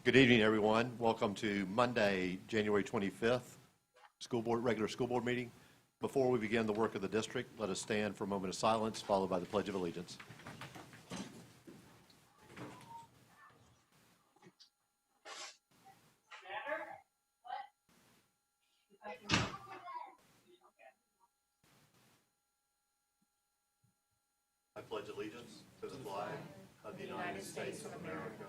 Good evening, everyone. Welcome to Monday, January 25th, regular school board meeting. Before we begin the work of the district, let us stand for a moment of silence, followed by the Pledge of Allegiance. I pledge allegiance to the flag of the United States of America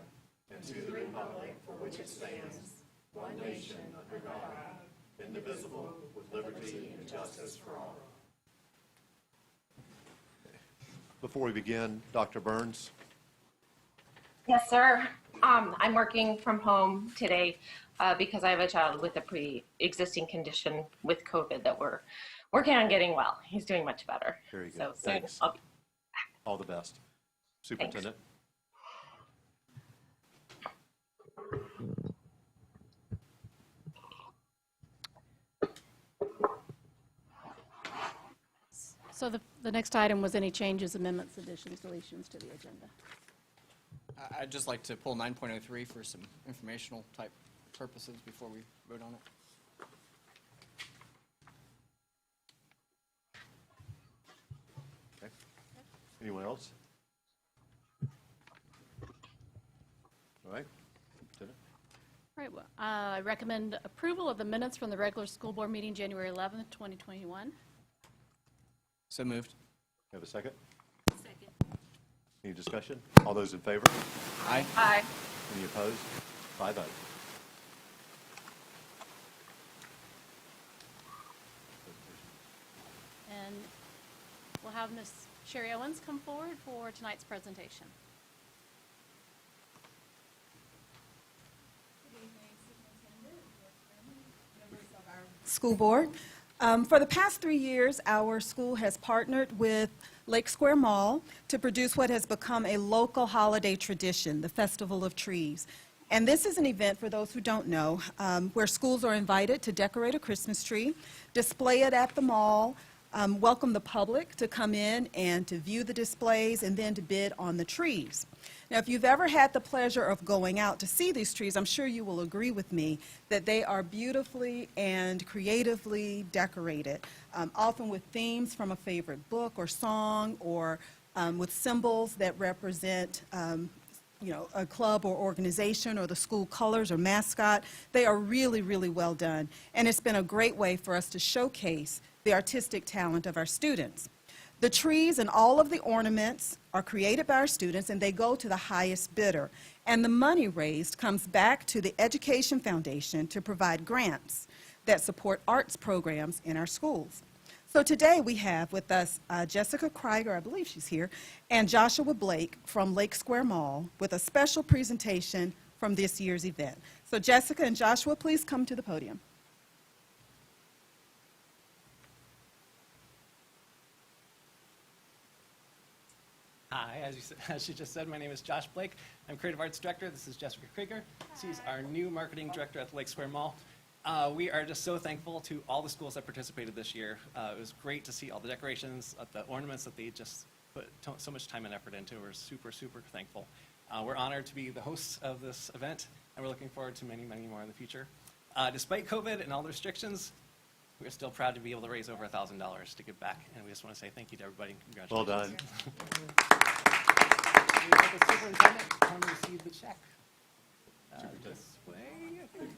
and to the republic for which it stands, one nation under God, indivisible, with liberty and justice for all. Before we begin, Dr. Burns. Yes, sir. I'm working from home today because I have a child with a pre-existing condition with COVID that we're working on getting well. He's doing much better. Very good. So Thanks. I'll be All the best. Superintendent. So the next item was any changes, amendments, additions, deletions to the agenda. I'd just like to pull 9.03 for some informational type purposes before we vote on it. Okay. Anyone else? All right. All right, well, I recommend approval of the minutes from the regular school board meeting, January 11th, 2021. So moved. Have a second? Second. Any discussion? All those in favor? Aye. Aye. Any opposed? 5-0. And we'll have Ms. Sherry Owens come forward for tonight's presentation. School Board. For the past 3 years, our school has partnered with Lake Square Mall to produce what has become a local holiday tradition, the Festival of Trees. And this is an event, for those who don't know, where schools are invited to decorate a Christmas tree, display it at the mall, welcome the public to come in and to view the displays, and then to bid on the trees. Now, if you've ever had the pleasure of going out to see these trees, I'm sure you will agree with me that they are beautifully and creatively decorated, often with themes from a favorite book or song, or with symbols that represent a club or organization or the school colors or mascot. They are really, really well done. And it's been a great way for us to showcase the artistic talent of our students. The trees and all of the ornaments are created by our students, and they go to the highest bidder. And the money raised comes back to the Education Foundation to provide grants that support arts programs in our schools. So today we have with us Jessica Krieger, I believe she's here, and Joshua Blake from Lake Square Mall with a special presentation from this year's event. So Jessica and Joshua, please come to the podium. Hi, as she just said, my name is Josh Blake. I'm Creative Arts Director. This is Jessica Krieger. She's our new Marketing Director at the Lake Square Mall. We are just so thankful to all the schools that participated this year. It was great to see all the decorations, the ornaments that they just put so much time and effort into. We're super, super thankful. We're honored to be the hosts of this event, and we're looking forward to many, many more in the future. Despite COVID and all the restrictions, we're still proud to be able to raise over $1,000 to give back, and we just want to say thank you to everybody and congratulations. Well done. We have the superintendent come receive the check. This way, I think.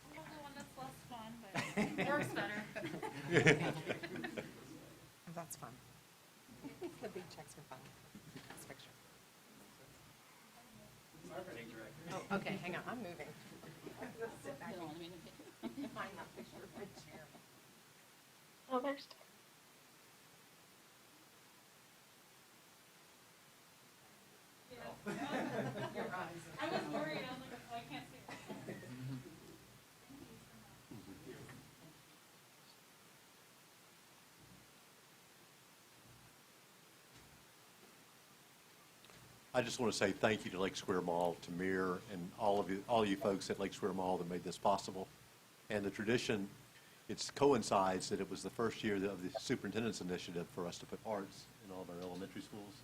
I'm the one that's less fun, but works better. That's fun. The big checks are fun. This picture. Marketing director. Oh, okay, hang on, I'm moving. Oh, there's. I was worried. I was like, oh, I can't see it. I just want to say thank you to Lake Square Mall, to Mir, and all you folks at Lake Square Mall that made this possible. And the tradition, it coincides that it was the first year of the superintendent's initiative for us to put arts in all of our elementary schools.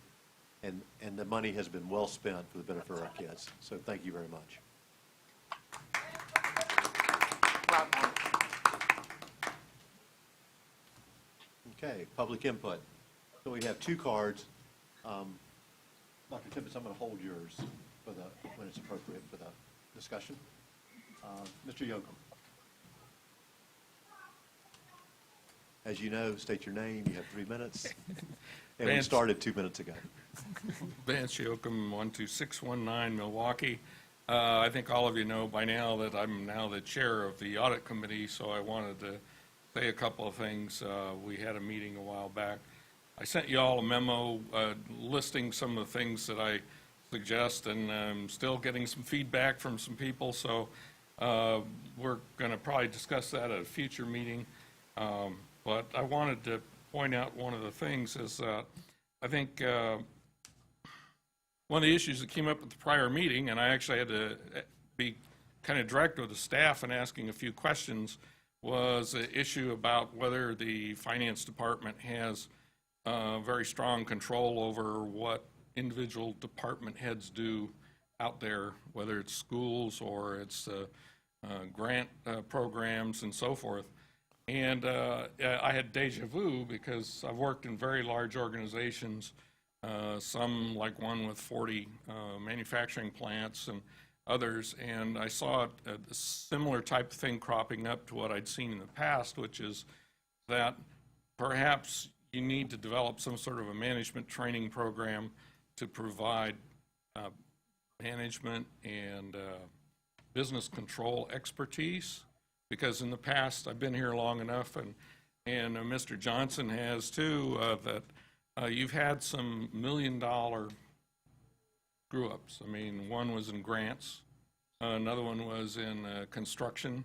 and the money has been well spent for the benefit of our kids. So thank you very much. Well done. Okay, public input. So we have two cards. Dr. Tippett, I'm going to hold yours for when it's appropriate for the discussion. Mr. Yoakum. As you know, state your name. You have 3 minutes. And we Vance. started 2 minutes ago. Vance Yoakum, 12619 Milwaukee. I think all of you know by now that I'm now the chair of the audit committee, so I wanted to say a couple of things. We had a meeting a while back. I sent you all a memo listing some of the things that I suggest, and I'm still getting some feedback from some people, so we're going to probably discuss that at a future meeting. But I wanted to point out one of the things is that I think one of the issues that came up at the prior meeting, and I actually had to be kind of direct with the staff and asking a few questions, was the issue about whether the finance department has very strong control over what individual department heads do out there, whether it's schools or it's grant programs and so forth. And I had deja vu because I've worked in very large organizations, some like one with 40 manufacturing plants and others, and I saw a similar type of thing cropping up to what I'd seen in the past, which is that perhaps you need to develop some sort of a management training program to provide management and business control expertise, because in the past, I've been here long enough, and Mr. Johnson has too, that you've had some million-dollar screw-ups. I mean, one was in grants, another one was in construction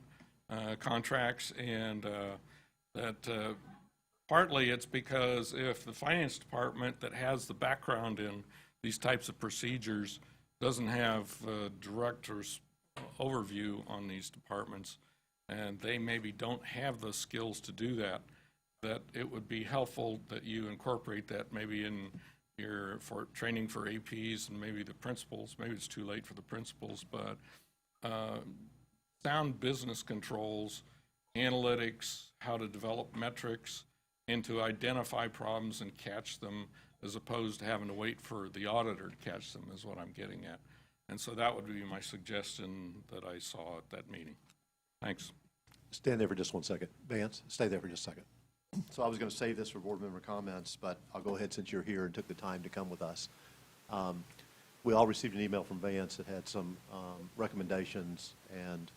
contracts, and that partly it's because if the finance department that has the background in these types of procedures doesn't have director's overview on these departments, and they maybe don't have the skills to do that, that it would be helpful that you incorporate that maybe in your for training for APs and maybe the principals. Maybe it's too late for the principals, but sound business controls, analytics, how to develop metrics, and to identify problems and catch them, as opposed to having to wait for the auditor to catch them, is what I'm getting at. And so that would be my suggestion that I saw at that meeting. Thanks. Stand there for just 1 second. Vance, stay there for just a second. So I was going to save this for board member comments, but I'll go ahead since you're here and took the time to come with us. We all received an email from Vance that had some recommendations, and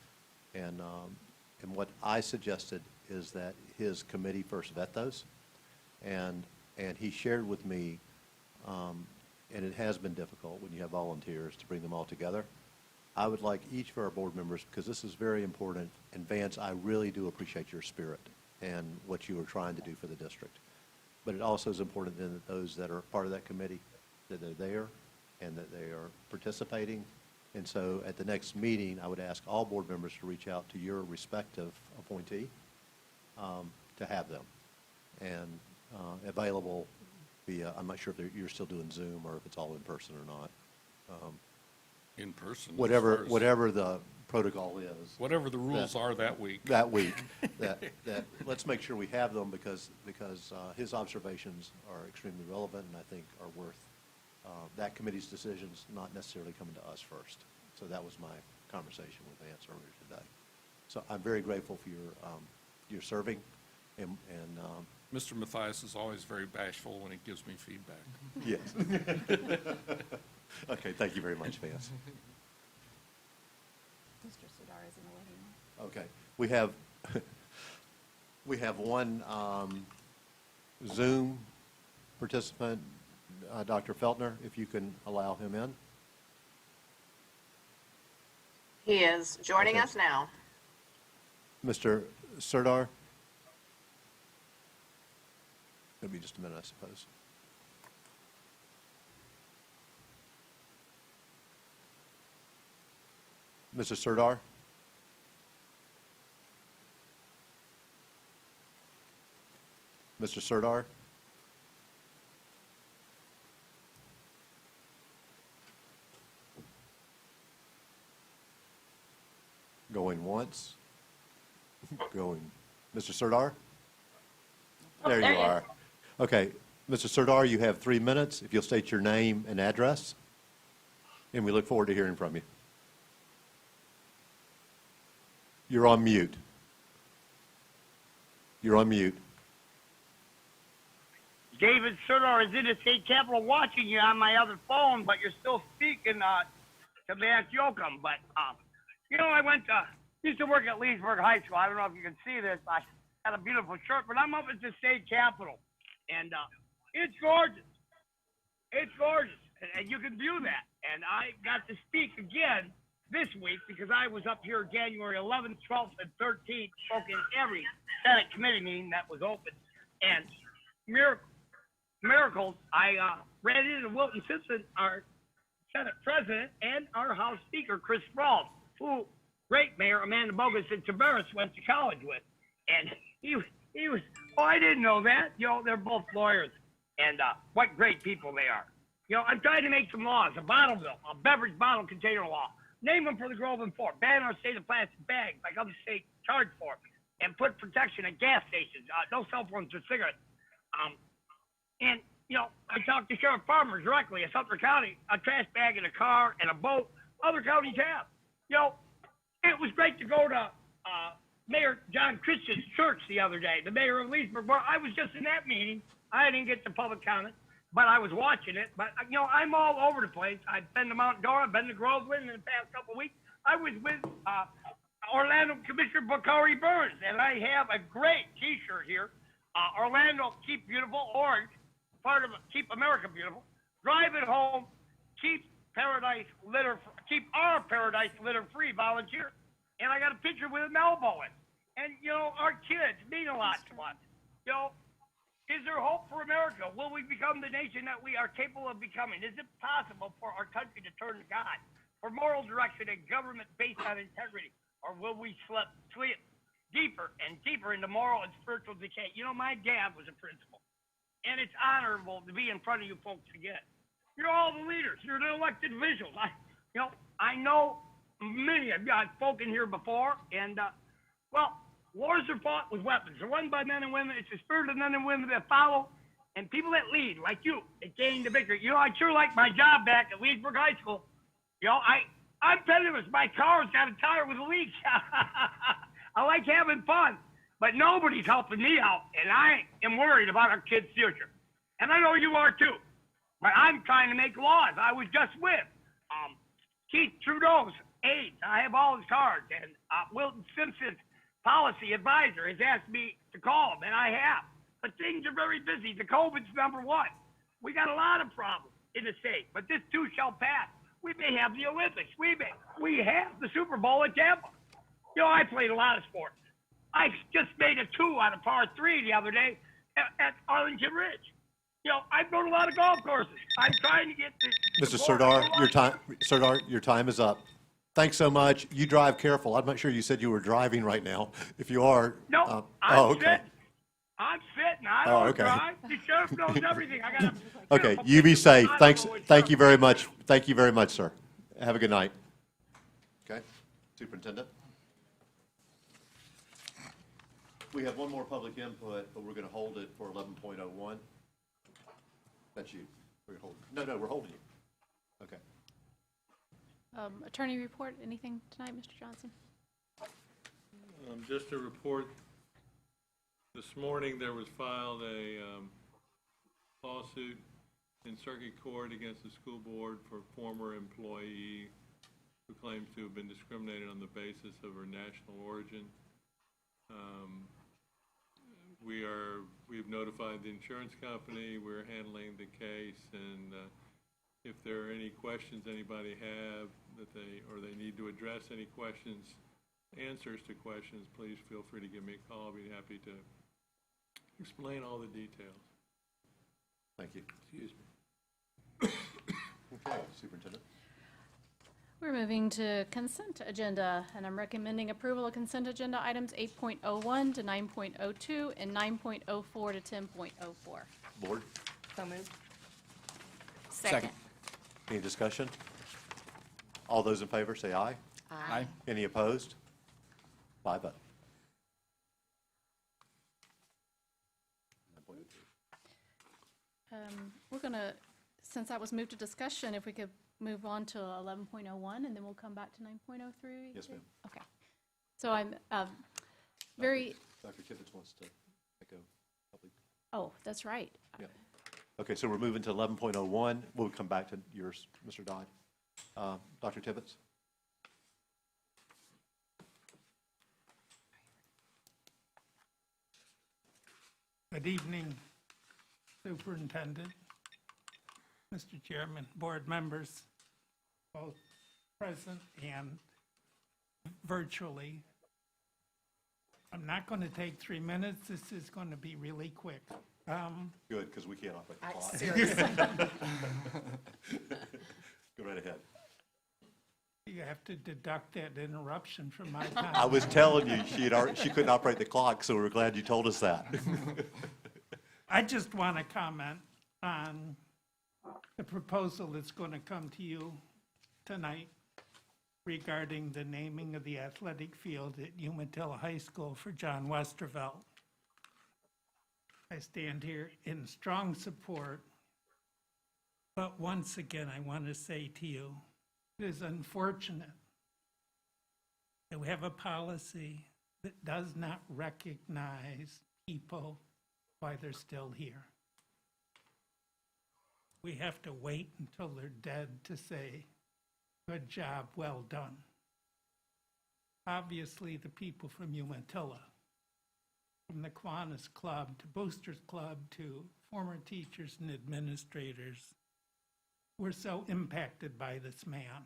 what I suggested is that his committee first vet those, and he shared with me, and it has been difficult when you have volunteers to bring them all together. I would like each of our board members, because this is very important, and Vance, I really do appreciate your spirit and what you are trying to do for the district. But it also is important then that those that are part of that committee, that they're there and that they are participating. And so at the next meeting, I would ask all board members to reach out to your respective appointee to have them. And available via, I'm not sure if you're still doing Zoom or if it's all in person or not. In person. Whatever the protocol is. Whatever the rules are that week. That week, that let's make sure we have them because his observations are extremely relevant and I think are worth that committee's decisions, not necessarily coming to us first. So that was my conversation with Vance earlier today. So I'm very grateful for your serving and Mr. Mathias is always very bashful when he gives me feedback. yes. Okay, thank you very much, Vance. Mr. Sudar is in the waiting room. Okay, we have one Zoom participant, Dr. Feltner, if you can allow him in. He is joining Okay. us now. Mr. Serdar? It'll be just a minute, I suppose. Mr. Serdar? Mr. Serdar? Going once. Going. Mr. Serdar? Oh, There there you he is. are. Okay, Mr. Serdar, you have 3 minutes, if you'll state your name and address, and we look forward to hearing from you. You're on mute. You're on mute. David Serdar is in the state capitol watching you on my other phone, but you're still speaking to Matt Yoakum. But, I used to work at Leesburg High School. I don't know if you can see this. I had a beautiful shirt, but I'm up at the state capitol. And it's gorgeous. It's gorgeous. And you can view that. And I got to speak again this week because I was up here January 11th, 12th, and 13th, spoke in every Senate committee meeting that was open. And miracles, I ran into Wilton Simpson, our Senate President, and our House Speaker, Chris Sproull, who great Mayor Amanda Bogus and Tavares went to college with. And he was, I didn't know that. They're both lawyers. And what great people they are. I'm trying to make some laws, a bottle bill, a beverage bottle container law. Name them for the Grove and Fort. Ban our state of plastic bags like other states charge for. And put protection at gas stations. No cell phones or cigarettes. And, I talked to Sheriff Farmer directly in Sumter County, a trash bag in a car and a boat. Other counties have. It was great to go to Mayor John Christian's church the other day, the mayor of Leesburg. Well, I was just in that meeting. I didn't get the public comment, but I was watching it. But, I'm all over the place. I've been to Mount Dora, I've been to Groveland in the past couple of weeks. I was with Orlando Commissioner Bakari Burns, and I have a great T-shirt here. Orlando, keep beautiful, orange, part of Keep America Beautiful. Drive it home, keep our paradise litter free, volunteer. And I got a picture with an elbow in. And, our kids mean a lot to us. Is there hope for America? Will we become the nation that we are capable of becoming? Is it possible for our country to turn to God, for moral direction and government based on integrity? Or will we slip deeper and deeper into moral and spiritual decay? My dad was a principal, and it's honorable to be in front of you folks again. You're all the leaders. You're the elected officials. I know many of you. I've spoken here before, and wars are fought with weapons. They're won by men and women. It's the spirit of men and women that follow, and people that lead, like you, that gain the victory. I sure like my job back at Leesburg High School. I'm penniless. My car's got a tire with a leak. I like having fun, but nobody's helping me out, and I am worried about our kids' future. And I know you are too, but I'm trying to make laws. I was just with Keith Trudeau's aides. I have all his cards, and Wilton Simpson's policy advisor has asked me to call him, and I have. But things are very busy. The COVID's number one. We got a lot of problems in the state, but this too shall pass. We may have the Olympics. We have the Super Bowl at Tampa. I played a lot of sports. I just made a 2 on a par 3 the other day at Arlington Ridge. I've known a lot of golf courses. I'm trying to get this. Mr. Serdar, your time is up. Thanks so much. You drive careful. I'm not sure you said you were driving right now. If you are. No, I'm okay. I'm sitting. I don't drive. The sheriff knows everything. I got Okay, you be safe. Thank you very much. Thank you very much, sir. Have a good night. Okay, Superintendent? We have one more public input, but we're going to hold it for 11.01. That's you. We're gonna hold. No, we're holding you. Okay. Attorney report, anything tonight, Mr. Johnson? Just to report, this morning there was filed a lawsuit in circuit court against the school board for a former employee who claims to have been discriminated on the basis of her national origin. We've notified the insurance company. We're handling the case, and if there are any questions anybody have that they need to address any questions, answers to questions, please feel free to give me a call. I'll be happy to explain all the details. Thank you. Excuse me. Okay, Superintendent. We're moving to consent agenda, and I'm recommending approval of consent agenda items 8.01 to 9.02 and 9.04 to 10.04. Board, So moved. Second. any discussion? All those in favor say aye. Aye. Any opposed? by vote. We're going to, since that was moved to discussion, if we could move on to 11.01, and then we'll come back to 9.03. Yes, ma'am. Okay. So I'm very, Dr. Tibbetts wants to make a public. oh, that's right. Yeah. Okay, so we're moving to 11.01. We'll come back to yours, Mr. Dodd. Dr. Tibbetts? Good evening, Superintendent, Mr. Chairman, board members, both present and virtually. I'm not going to take 3 minutes. This is going to be really quick. Good, because we can't operate the clock. Seriously. Go right ahead. You have to deduct that interruption from my time. I was telling you, she couldn't operate the clock, so we're glad you told us that. I just want to comment on the proposal that's going to come to you tonight regarding the naming of the athletic field at Umatilla High School for John Westervelt. I stand here in strong support, but once again, I want to say to you, it is unfortunate that we have a policy that does not recognize people while they're still here. We have to wait until they're dead to say, good job, well done. Obviously, the people from Umatilla, from the Kiwanis Club to Boosters Club to former teachers and administrators, were so impacted by this man.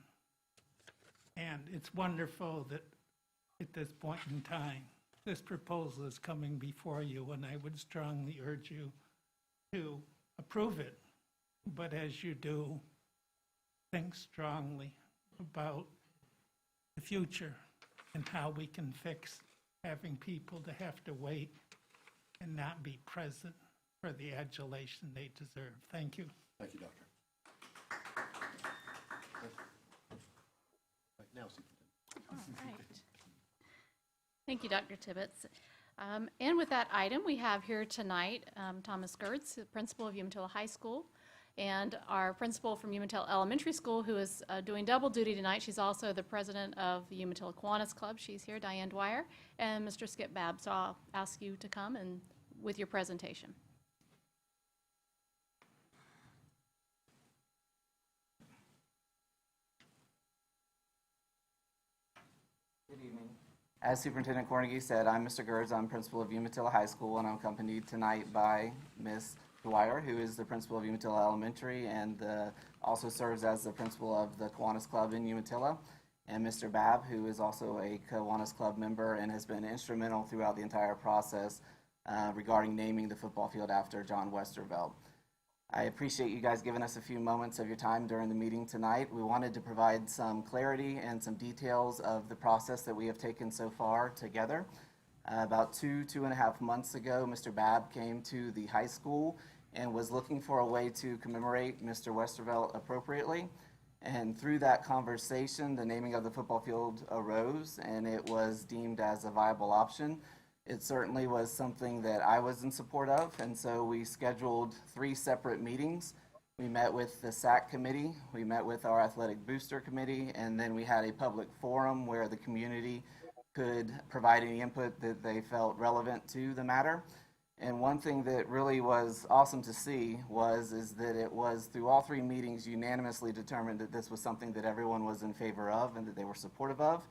And it's wonderful that at this point in time, this proposal is coming before you, and I would strongly urge you to approve it. But as you do, think strongly about the future and how we can fix having people to have to wait and not be present for the adulation they deserve. Thank you. Thank you, Doctor. Right now, Superintendent. All right. Thank you, Dr. Tibbetts. And with that item, we have here tonight Thomas Gertz, the principal of Umatilla High School, and our principal from Umatilla Elementary School, who is doing double duty tonight. She's also the president of the Umatilla Kiwanis Club. She's here, Diane Dwyer, and Mr. Skip Babb. So I'll ask you to come and with your presentation. Good evening. As Superintendent Cornegie said, I'm Mr. Gertz. I'm principal of Umatilla High School, and I'm accompanied tonight by Ms. Dwyer, who is the principal of Umatilla Elementary and also serves as the principal of the Kiwanis Club in Umatilla, and Mr. Babb, who is also a Kiwanis Club member and has been instrumental throughout the entire process regarding naming the football field after John Westervelt. I appreciate you guys giving us a few moments of your time during the meeting tonight. We wanted to provide some clarity and some details of the process that we have taken so far together. About 2.5 months ago, Mr. Babb came to the high school and was looking for a way to commemorate Mr. Westervelt appropriately. And through that conversation, the naming of the football field arose, and it was deemed as a viable option. It certainly was something that I was in support of, and so we scheduled 3 separate meetings. We met with the SAC committee, we met with our athletic booster committee, and then we had a public forum where the community could provide any input that they felt relevant to the matter. And one thing that really was awesome to see is that it was through all 3 meetings unanimously determined that this was something that everyone was in favor of and that they were supportive of.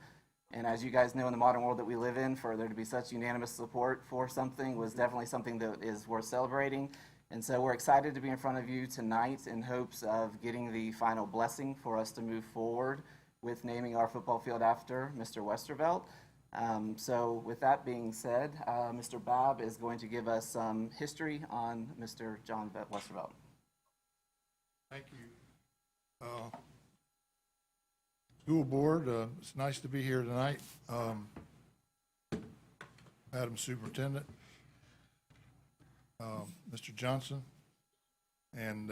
And as you guys know, in the modern world that we live in, for there to be such unanimous support for something was definitely something that is worth celebrating. And so we're excited to be in front of you tonight in hopes of getting the final blessing for us to move forward with naming our football field after Mr. Westervelt. So with that being said, Mr. Babb is going to give us some history on Mr. John Westervelt. Thank you. School Board, it's nice to be here tonight. Madam Superintendent, Mr. Johnson, and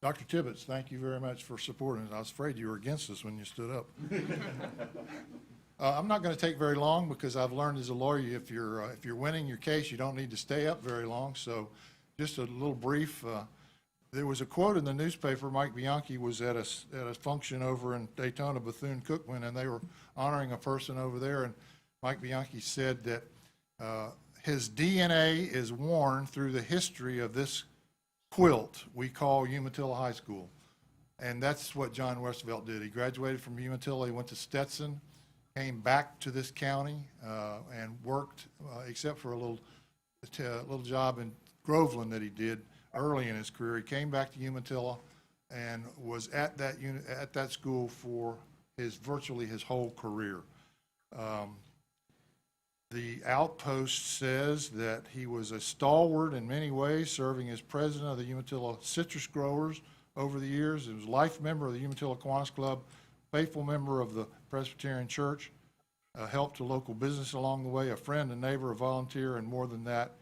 Dr. Tibbetts, thank you very much for supporting us. I was afraid you were against us when you stood up. I'm not going to take very long because I've learned as a lawyer, if you're winning your case, you don't need to stay up very long. So just a little brief. There was a quote in the newspaper. Mike Bianchi was at a function over in Daytona, Bethune-Cookman, and they were honoring a person over there. And Mike Bianchi said that his DNA is worn through the history of this quilt we call Umatilla High School. And that's what John Westervelt did. He graduated from Umatilla, he went to Stetson, came back to this county and worked, except for a little job in Groveland that he did early in his career. He came back to Umatilla and was at that school for virtually his whole career. The Outpost says that he was a stalwart in many ways, serving as president of the Umatilla citrus growers over the years. He was a life member of the Umatilla Kiwanis Club, faithful member of the Presbyterian Church, helped a local business along the way, a friend, a neighbor, a volunteer, and more than that,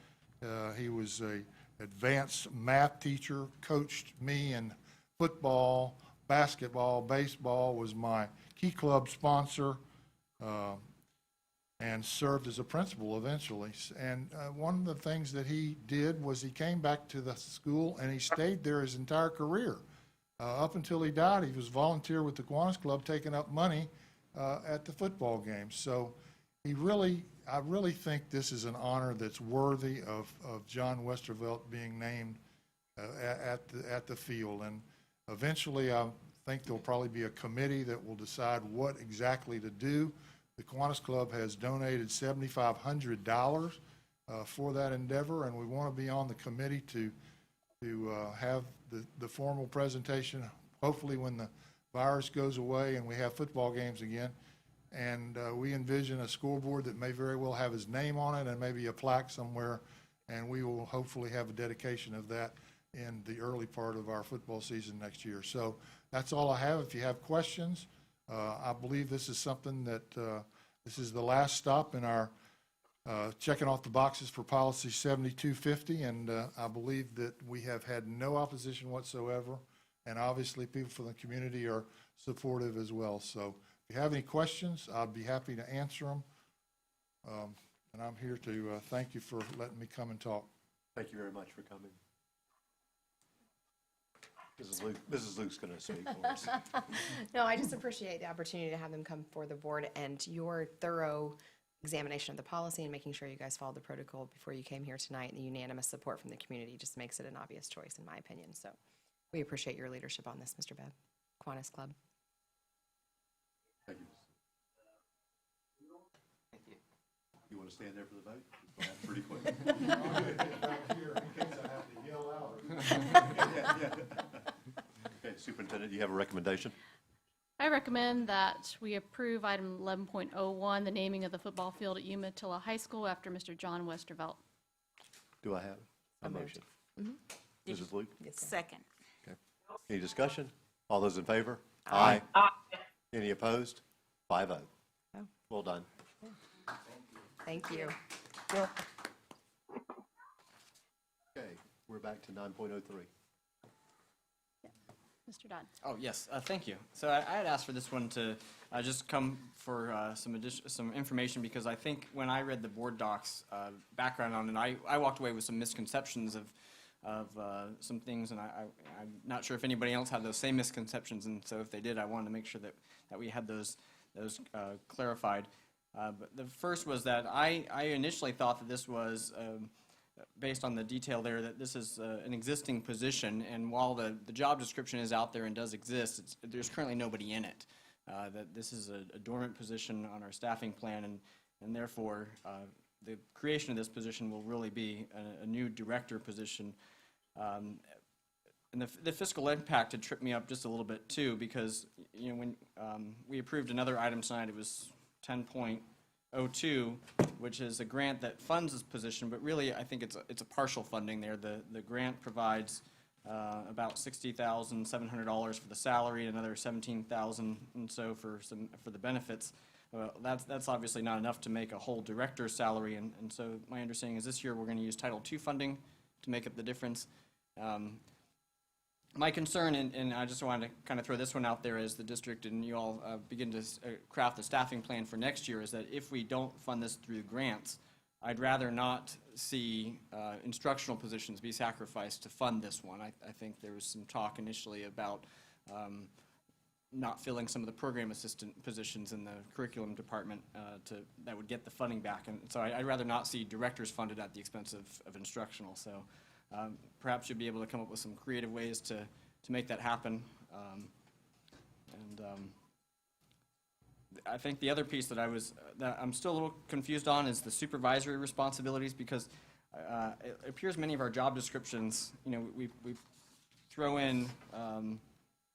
he was a advanced math teacher, coached me in football, basketball, baseball, was my key club sponsor, and served as a principal eventually. And one of the things that he did was he came back to the school and he stayed there his entire career. Up until he died, he was volunteer with the Kiwanis Club, taking up money at the football games. So I really think this is an honor that's worthy of John Westervelt being named at the field. And eventually, I think there'll probably be a committee that will decide what exactly to do. The Kiwanis Club has donated $7,500 for that endeavor, and we want to be on the committee to have the formal presentation, hopefully when the virus goes away and we have football games again. And we envision a scoreboard that may very well have his name on it and maybe a plaque somewhere, and we will hopefully have a dedication of that in the early part of our football season next year. So that's all I have. If you have questions, I believe this is something that this is the last stop in our checking off the boxes for policy 7250, and I believe that we have had no opposition whatsoever, and obviously people from the community are supportive as well. So if you have any questions, I'd be happy to answer them, and I'm here to thank you for letting me come and talk. Thank you very much for coming. Mrs. Luke's going to speak for us. No, I just appreciate the opportunity to have them come before the board and your thorough examination of the policy and making sure you guys followed the protocol before you came here tonight. And the unanimous support from the community just makes it an obvious choice, in my opinion. So we appreciate your leadership on this, Mr. Bebb. Kiwanis Club. Thank you. Thank you. You want to stand there for the vote? Pretty quick. I'll get back here in case I have to yell out. Yeah. Okay, Superintendent, do you have a recommendation? I recommend that we approve item 11.01, the naming of the football field at Umatilla High School after Mr. John Westervelt. Do I have a motion? Mm-hmm. Mrs. Luke? Yes, sir. Second. Okay. Any discussion? All those in favor? Aye. Any opposed? 5-0. Oh. Well done. Thank you. Okay, we're back to 9.03. Mr. Dodd. Oh, yes, thank you. So I had asked for this one to just come for some information, because I think when I read the board docs background on it, I walked away with some misconceptions of some things, and I'm not sure if anybody else had those same misconceptions, and so if they did, I wanted to make sure that we had those clarified. But the first was that I initially thought that this was, based on the detail there, that this is an existing position, and while the job description is out there and does exist, there's currently nobody in it. That this is a dormant position on our staffing plan, and therefore the creation of this position will really be a new director position. And the fiscal impact had tripped me up just a little bit too, because when we approved another item tonight, it was 10.02, which is a grant that funds this position, but really I think it's a partial funding there. The grant provides about $60,700 for the salary, another $17,000 and so for the benefits. That's obviously not enough to make a whole director's salary, and so my understanding is this year we're going to use Title II funding to make up the difference. My concern, and I just wanted to kind of throw this one out there as the district and you all begin to craft the staffing plan for next year, is that if we don't fund this through grants, I'd rather not see instructional positions be sacrificed to fund this one. I think there was some talk initially about not filling some of the program assistant positions in the curriculum department that would get the funding back. And so I'd rather not see directors funded at the expense of instructional. So perhaps you'll be able to come up with some creative ways to make that happen. I think the other piece that I'm still a little confused on is the supervisory responsibilities, because it appears many of our job descriptions, we throw in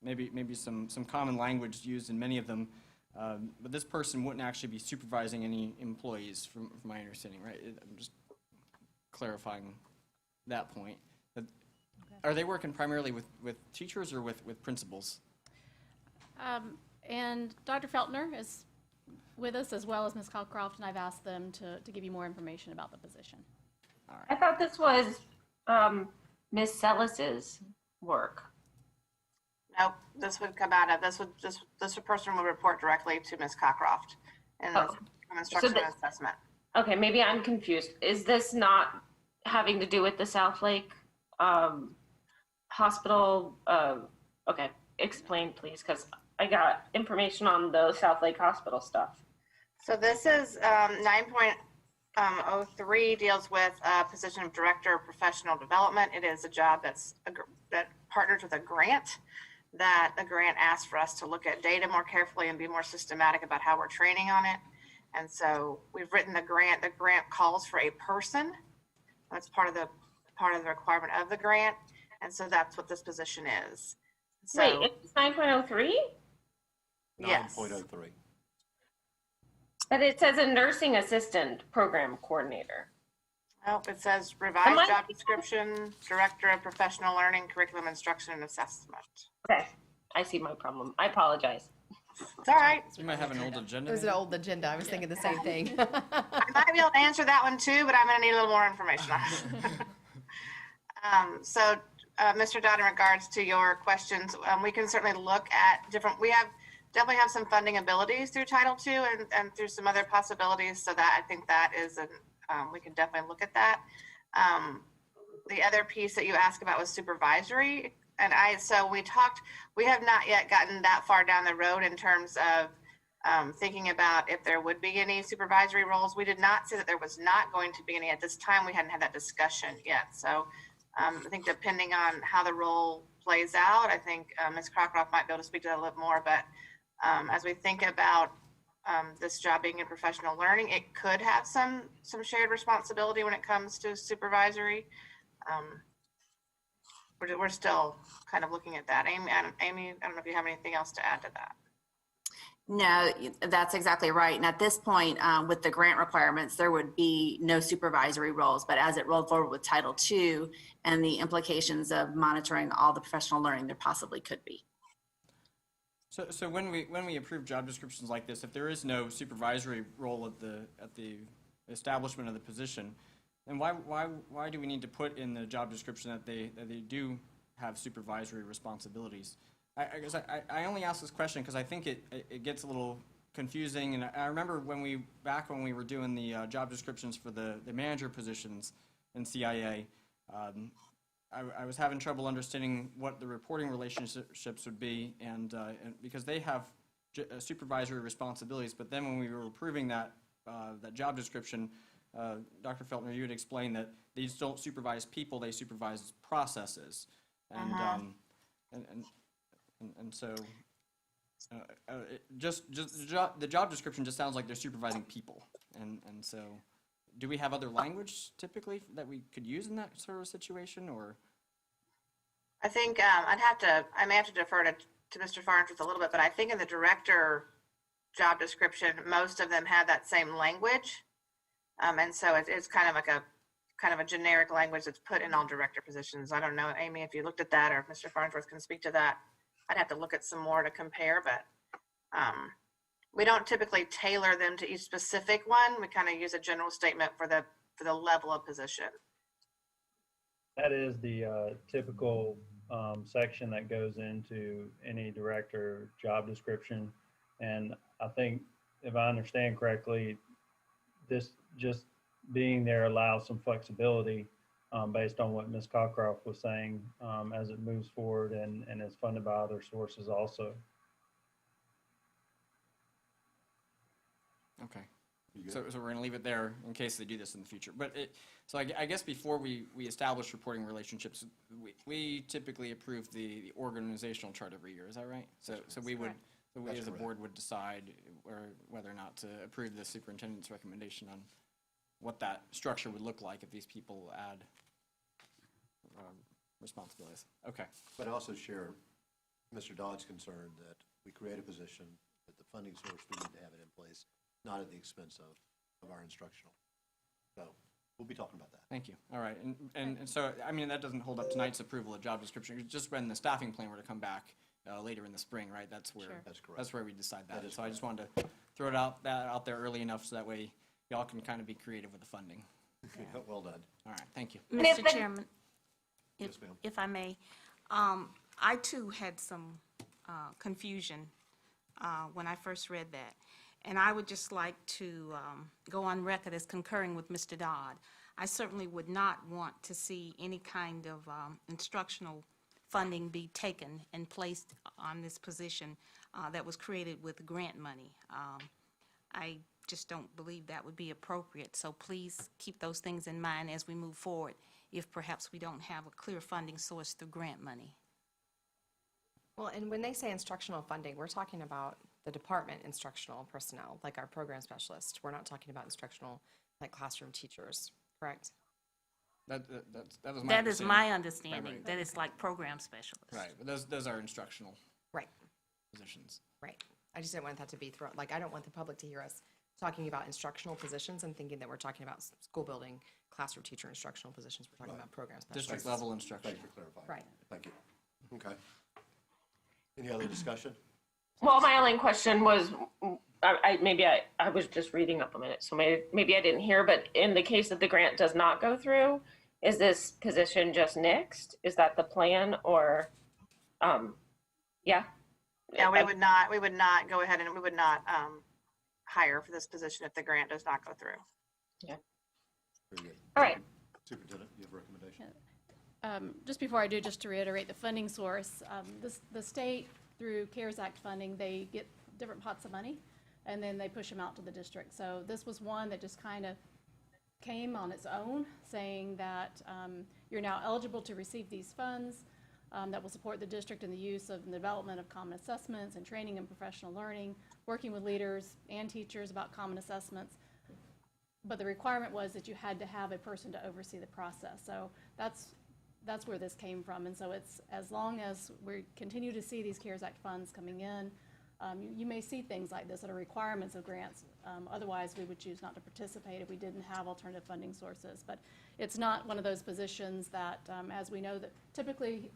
maybe some common language used in many of them, but this person wouldn't actually be supervising any employees, from my understanding, right? I'm just clarifying that point. Are they working primarily with teachers or with principals? And Dr. Feltner is with us, as well as Ms. Calcroft, and I've asked them to give you more information about the position. All right. I thought this was Ms. Sellis's work. Nope, this would come out of, this person would report directly to Ms. Cockcroft in the instruction and assessment. Okay, maybe I'm confused. Is this not having to do with the South Lake hospital? Okay, explain please, because I got information on the South Lake hospital stuff. So this is 9.03 deals with a position of Director of Professional Development. It is a job that partners with a grant, that the grant asks for us to look at data more carefully and be more systematic about how we're training on it. And so we've written the grant. The grant calls for a person. That's part of the requirement of the grant. And so that's what this position is. So, wait, it's 9.03? Yes. 9.03. But it says a nursing assistant program coordinator. Oh, it says revised job description, Director of Professional Learning, Curriculum Instruction and Assessment. Okay, I see my problem. I apologize. It's all right. You might have an old agenda. It was an old agenda. I was thinking the same thing. I might be able to answer that one too, but I'm going to need a little more information on it. So, Mr. Dodd, in regards to your questions, we can certainly look at different, definitely have some funding abilities through Title II and through some other possibilities. So that I think that is we can definitely look at that. The other piece that you asked about was supervisory. And so we have not yet gotten that far down the road in terms of thinking about if there would be any supervisory roles. We did not say that there was not going to be any at this time. We hadn't had that discussion yet. So I think depending on how the role plays out, I think Ms. Cockcroft might be able to speak to that a little more. But as we think about this job being in professional learning, it could have some shared responsibility when it comes to supervisory. We're still kind of looking at that. Amy, I don't know if you have anything else to add to that. No, that's exactly right. And at this point, with the grant requirements, there would be no supervisory roles. But as it rolled forward with Title II and the implications of monitoring all the professional learning, there possibly could be. So when we approve job descriptions like this, if there is no supervisory role at the establishment of the position, then why do we need to put in the job description that they do have supervisory responsibilities? I guess I only ask this question because I think it gets a little confusing. And I remember back when we were doing the job descriptions for the manager positions in CIA, I was having trouble understanding what the reporting relationships would be, and because they have supervisory responsibilities. But then when we were approving that job description, Dr. Feltner, you had explained that these don't supervise people; they supervise processes, and so the job description just sounds like they're supervising people, and so. Do we have other language typically that we could use in that sort of situation, or? I think I may have to defer to Mr. Farnsworth a little bit, but I think in the director job description, most of them have that same language. And so it's kind of like a generic language that's put in all director positions. I don't know, Amy, if you looked at that, or if Mr. Farnsworth can speak to that. I'd have to look at some more to compare, but we don't typically tailor them to each specific one. We kind of use a general statement for the level of position. That is the typical section that goes into any director job description. And I think, if I understand correctly, this just being there allows some flexibility based on what Ms. Cockcroft was saying as it moves forward and is funded by other sources also. Okay. So we're going to leave it there in case they do this in the future. But so I guess before we establish reporting relationships, we typically approve the organizational chart every year. Is that right? So we would, so we as a board would decide whether or not to approve the superintendent's recommendation on what that structure would look like if these people add responsibilities. Okay. But I also share Mr. Dodd's concern that we create a position, that the funding source, we need to have it in place, not at the expense of our instructional. So we'll be talking about that. Thank you. All right. And so, I mean, that doesn't hold up tonight's approval of job description. It's just when the staffing plan were to come back later in the spring, right? That's where, That's correct. that's where we decide that. That is So I just wanted to throw it out there early enough so that way y'all can kind of be creative with the funding. Well done. All right. Thank you. Mr. Chairman, Yes, ma'am. if I may, I too had some confusion when I first read that. And I would just like to go on record as concurring with Mr. Dodd. I certainly would not want to see any kind of instructional funding be taken and placed on this position that was created with grant money. I just don't believe that would be appropriate. So please keep those things in mind as we move forward, if perhaps we don't have a clear funding source through grant money. Well, and when they say instructional funding, we're talking about the department instructional personnel, like our program specialists. We're not talking about instructional, like classroom teachers, correct? That was my That is my understanding. understanding, Right. that it's like program specialists. Right. But those are instructional Right, positions. right. I just didn't want that to be thrown, like, I don't want the public to hear us talking about instructional positions and thinking that we're talking about school building, classroom teacher instructional positions. We're talking about program specialists. District level instruction. Thanks for clarifying. Right. Thank you. Okay. Any other discussion? Well, my only question was, I was just reading up a minute, so maybe I didn't hear, but in the case that the grant does not go through, is this position just nixed? Is that the plan, or, yeah? Yeah, we would not go ahead and we would not hire for this position if the grant does not go through. Yeah. Very good. All right. Superintendent, you have a recommendation? Just before I do, just to reiterate the funding source, the state, through CARES Act funding, they get different pots of money, and then they push them out to the district. So this was one that just kind of came on its own, saying that you're now eligible to receive these funds that will support the district in the use of the development of common assessments and training and professional learning, working with leaders and teachers about common assessments. But the requirement was that you had to have a person to oversee the process. So that's where this came from. And so it's, as long as we continue to see these CARES Act funds coming in, you may see things like this that are requirements of grants. Otherwise, we would choose not to participate if we didn't have alternative funding sources. But it's not one of those positions that, as we know, that typically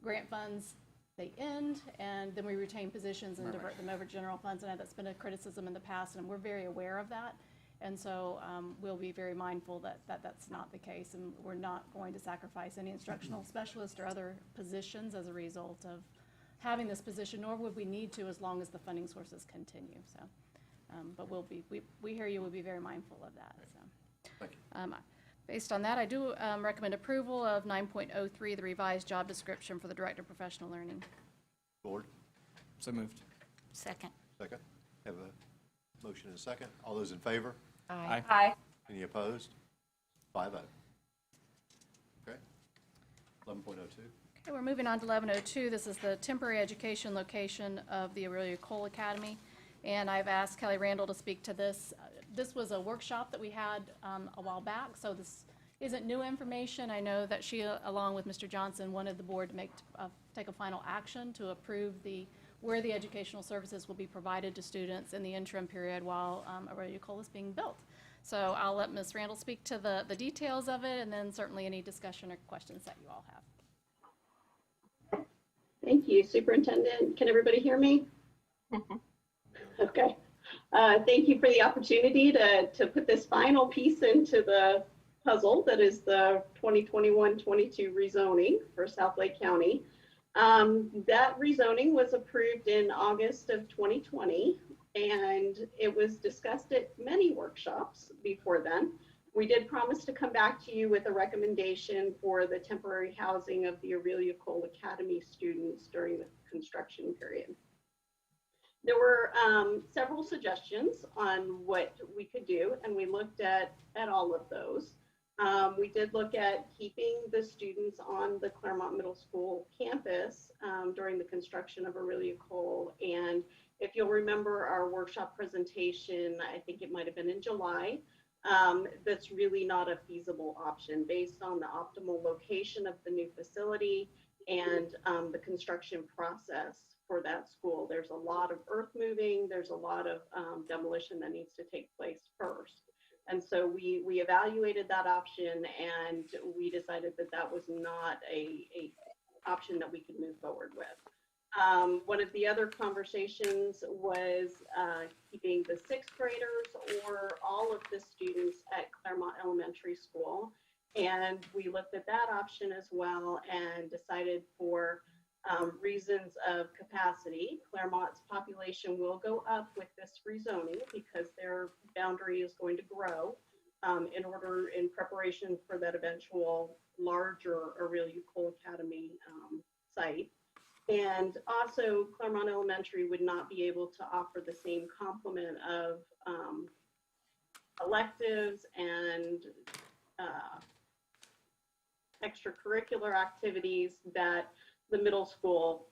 grant funds, they end, and then we retain positions and divert them over to general funds. And that's been a criticism in the past, and we're very aware of that. And so we'll be very mindful that that's not the case, and we're not going to sacrifice any instructional specialist or other positions as a result of having this position, nor would we need to as long as the funding sources continue. So, but we hear you, we'll be very mindful of that. So, Thank you. Based on that, I do recommend approval of 9.03, the revised job description for the Director of Professional Learning. Board? So moved. Second. Second. Have a motion and a second. All those in favor? Aye. Aye. Any opposed? 5-0. Okay. 11.02. Okay, we're moving on to 11.02. This is the temporary education location of the Aurelia Cole Academy. And I've asked Kelly Randall to speak to this. This was a workshop that we had a while back, so this isn't new information. I know that she, along with Mr. Johnson, wanted the board to take a final action to approve where the educational services will be provided to students in the interim period while Aurelia Cole is being built. So I'll let Ms. Randall speak to the details of it, and then certainly any discussion or questions that you all have. Thank you, Superintendent. Can everybody hear me? Okay. Thank you for the opportunity to put this final piece into the puzzle that is the 2021-22 rezoning for South Lake County. That rezoning was approved in August of 2020, and it was discussed at many workshops before then. We did promise to come back to you with a recommendation for the temporary housing of the Aurelia Cole Academy students during the construction period. There were several suggestions on what we could do, and we looked at all of those. We did look at keeping the students on the Claremont Middle School campus during the construction of Aurelia Cole. And if you'll remember our workshop presentation, I think it might have been in July, that's really not a feasible option based on the optimal location of the new facility and the construction process for that school. There's a lot of earth moving, there's a lot of demolition that needs to take place first. And so we evaluated that option, and we decided that that was not a option that we could move forward with. One of the other conversations was keeping the sixth graders or all of the students at Claremont Elementary School. And we looked at that option as well and decided for reasons of capacity, Claremont's population will go up with this rezoning because their boundary is going to grow in preparation for that eventual larger Aurelia Cole Academy site. And also Claremont Elementary would not be able to offer the same complement of electives and extracurricular activities that the middle school,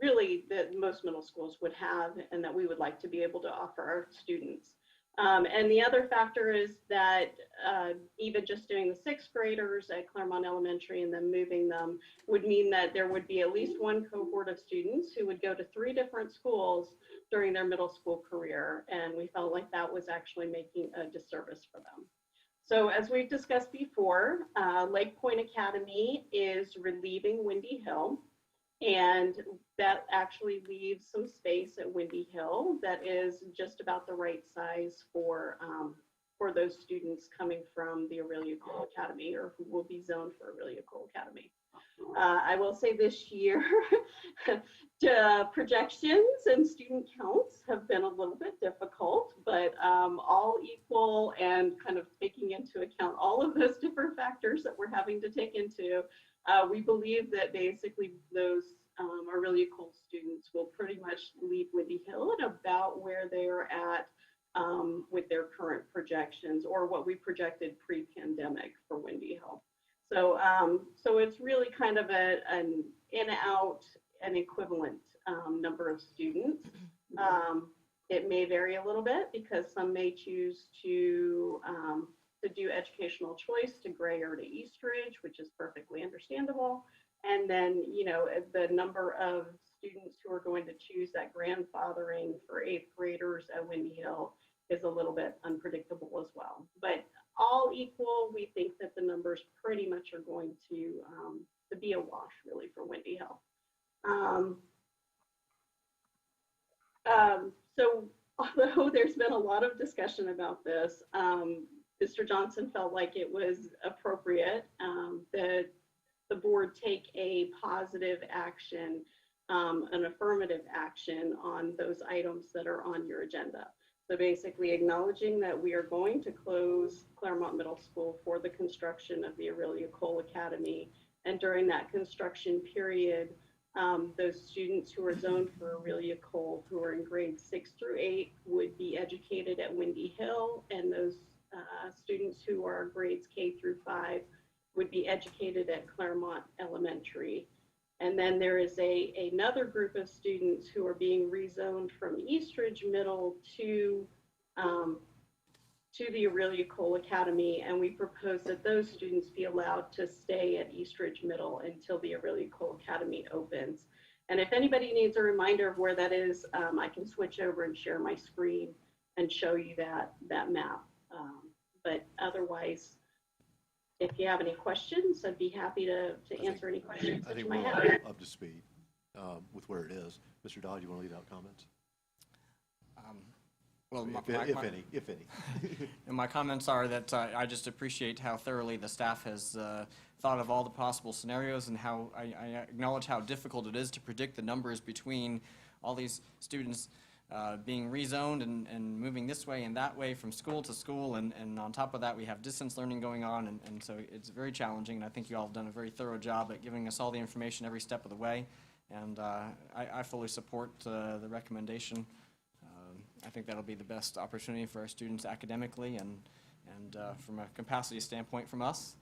really that most middle schools would have, and that we would like to be able to offer our students. And the other factor is that even just doing the sixth graders at Claremont Elementary and then moving them would mean that there would be at least one cohort of students who would go to 3 different schools during their middle school career. And we felt like that was actually making a disservice for them. So as we've discussed before, Lake Point Academy is relieving Windy Hill, and that actually leaves some space at Windy Hill that is just about the right size for those students coming from the Aurelia Cole Academy, or who will be zoned for Aurelia Cole Academy. I will say this year, projections and student counts have been a little bit difficult, but all equal and kind of taking into account all of those different factors that we're having to take into, we believe that basically those Aurelia Cole students will pretty much leave Windy Hill at about where they're at with their current projections, or what we projected pre-pandemic for Windy Hill. So, so it's really kind of an in-out and equivalent number of students. It may vary a little bit because some may choose to do educational choice to Gray or to Eastridge, which is perfectly understandable. And then, you know, the number of students who are going to choose that grandfathering for 8th graders at Windy Hill is a little bit unpredictable as well. But all equal, we think that the numbers pretty much are going to be a wash, really, for Windy Hill. So although there's been a lot of discussion about this, Mr. Johnson felt like it was appropriate that the board take a positive action, an affirmative action on those items that are on your agenda. So basically acknowledging that we are going to close Claremont Middle School for the construction of the Aurelia Cole Academy. And during that construction period, those students who are zoned for Aurelia Cole, who are in grades 6 through 8, would be educated at Windy Hill, and those students who are grades K through 5 would be educated at Claremont Elementary. And then there is another group of students who are being rezoned from Eastridge Middle to the Aurelia Cole Academy, and we propose that those students be allowed to stay at Eastridge Middle until the Aurelia Cole Academy opens. And if anybody needs a reminder of where that is, I can switch over and share my screen and show you that map. But otherwise, if you have any questions, I'd be happy to answer any questions that you might have. I think we're all up to speed with where it is. Mr. Dodd, you want to lead out comments? Well, if any. And my comments are that I just appreciate how thoroughly the staff has thought of all the possible scenarios, and how I acknowledge how difficult it is to predict the numbers between all these students being rezoned and moving this way and that way from school to school, and on top of that we have distance learning going on, and so it's very challenging, and I think you all have done a very thorough job at giving us all the information every step of the way, and I fully support the recommendation. I think that'll be the best opportunity for our students academically and from a capacity standpoint from us.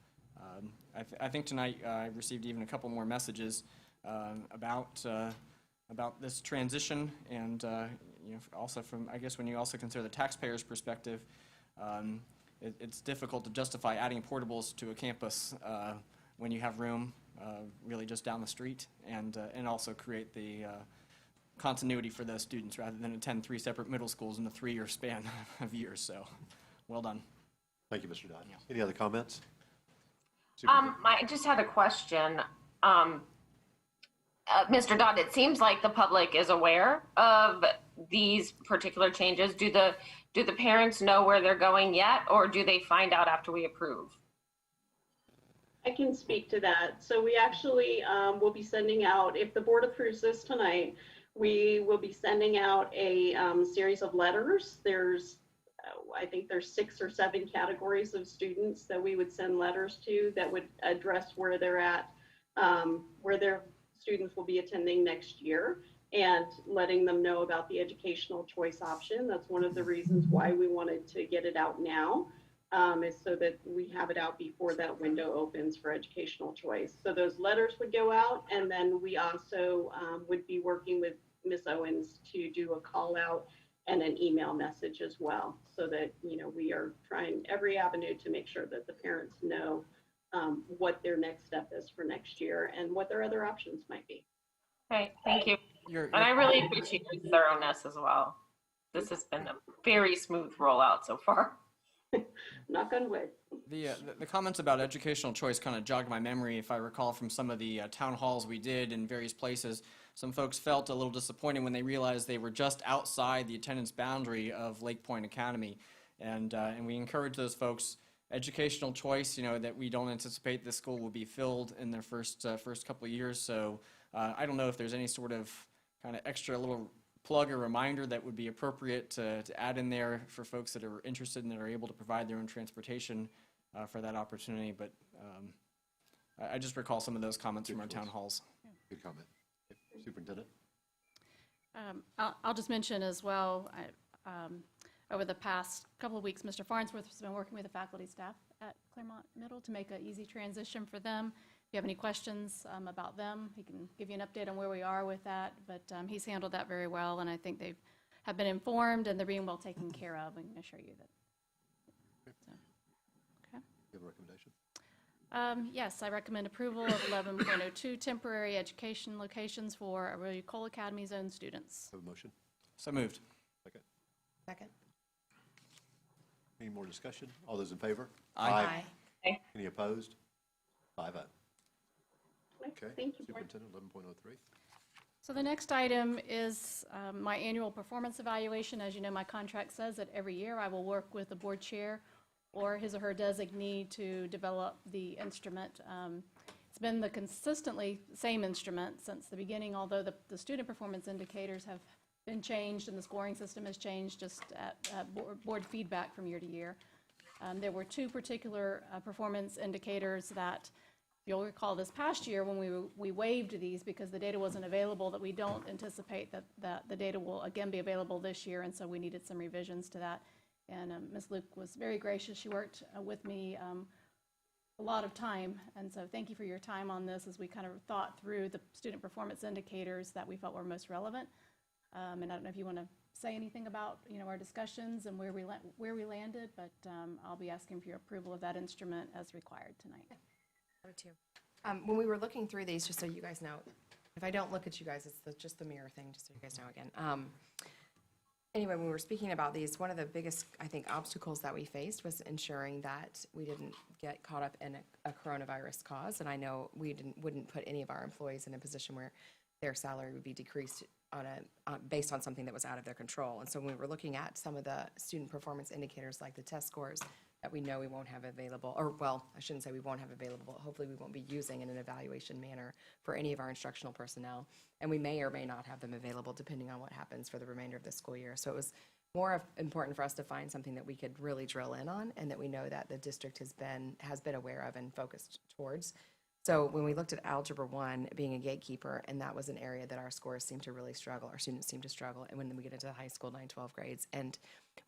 I think tonight I received even a couple more messages about this transition, and also from, I guess, when you also consider the taxpayer's perspective, it's difficult to justify adding portables to a campus when you have room really just down the street, and also create the continuity for those students rather than attend 3 separate middle schools in a 3-year span of years. So, well done. Thank you, Mr. Dodd. Any other comments? I just had a question. Mr. Dodd, it seems like the public is aware of these particular changes. Do the parents know where they're going yet, or do they find out after we approve? I can speak to that. So we actually will be sending out, if the board approves this tonight, we will be sending out a series of letters. I think there's 6 or 7 categories of students that we would send letters to that would address where they're at, where their students will be attending next year, and letting them know about the educational choice option. That's one of the reasons why we wanted to get it out now, is so that we have it out before that window opens for educational choice. So those letters would go out, and then we also would be working with Ms. Owens to do a call out and an email message as well, so that we are trying every avenue to make sure that the parents know what their next step is for next year and what their other options might be. Okay, thank you. And I really appreciate your thoroughness as well. This has been a very smooth rollout so far. Knock on wood. The comments about educational choice kind of jogged my memory, if I recall, from some of the town halls we did in various places. Some folks felt a little disappointed when they realized they were just outside the attendance boundary of Lake Point Academy, and we encourage those folks. Educational choice, that we don't anticipate this school will be filled in their first couple of years. So I don't know if there's any sort of kind of extra little plug or reminder that would be appropriate to add in there for folks that are interested and that are able to provide their own transportation for that opportunity. But I just recall some of those comments from our town halls. Good comment. Superintendent? I'll just mention as well, over the past couple of weeks, Mr. Farnsworth has been working with the faculty staff at Claremont Middle to make an easy transition for them. If you have any questions about them, he can give you an update on where we are with that, but he's handled that very well, and I think they have been informed and they're being well taken care of. I can assure you that. So, okay. You have a recommendation? Yes, I recommend approval of 11.02 temporary education locations for Arroyo Cole Academy zone students. Have a motion? So moved. Second? Second. Any more discussion? All those in favor? Aye. Any opposed? 5-0. Okay. Thank you, Board. Superintendent, 11.03. So the next item is my annual performance evaluation. As you know, my contract says that every year I will work with the board chair or his or her designee to develop the instrument. It's been the consistently same instrument since the beginning, although the student performance indicators have been changed and the scoring system has changed just at board feedback from year to year. There were 2 particular performance indicators that you'll recall this past year when we waived these because the data wasn't available, that we don't anticipate that the data will again be available this year, and so we needed some revisions to that. And Ms. Luke was very gracious. She worked with me a lot of time, and so thank you for your time on this as we kind of thought through the student performance indicators that we felt were most relevant. And I don't know if you want to say anything about our discussions and where we landed, but I'll be asking for your approval of that instrument as required tonight. When we were looking through these, just so you guys know, if I don't look at you guys, it's just the mirror thing, just so you guys know again. Anyway, when we were speaking about these, one of the biggest, I think, obstacles that we faced was ensuring that we didn't get caught up in a coronavirus cause. And I know we wouldn't put any of our employees in a position where their salary would be decreased based on something that was out of their control. And so when we were looking at some of the student performance indicators like the test scores that we know we won't have available, or well, I shouldn't say we won't have available, hopefully we won't be using in an evaluation manner for any of our instructional personnel. And we may or may not have them available depending on what happens for the remainder of the school year. So it was more important for us to find something that we could really drill in on and that we know that the district has been aware of and focused towards. So when we looked at Algebra One being a gatekeeper, and that was an area that our scores seem to really struggle, our students seem to struggle, and when we get into the high school 9, 12 grades. And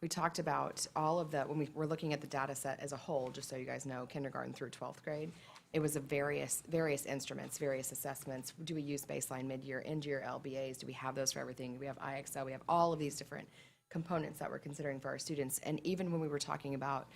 we talked about all of that when we were looking at the data set as a whole, just so you guys know, kindergarten through 12th grade. It was a various instruments, various assessments. Do we use baseline, mid-year, end-year LBAs? Do we have those for everything? Do we have IXL? We have all of these different components that we're considering for our students. And even when we were talking about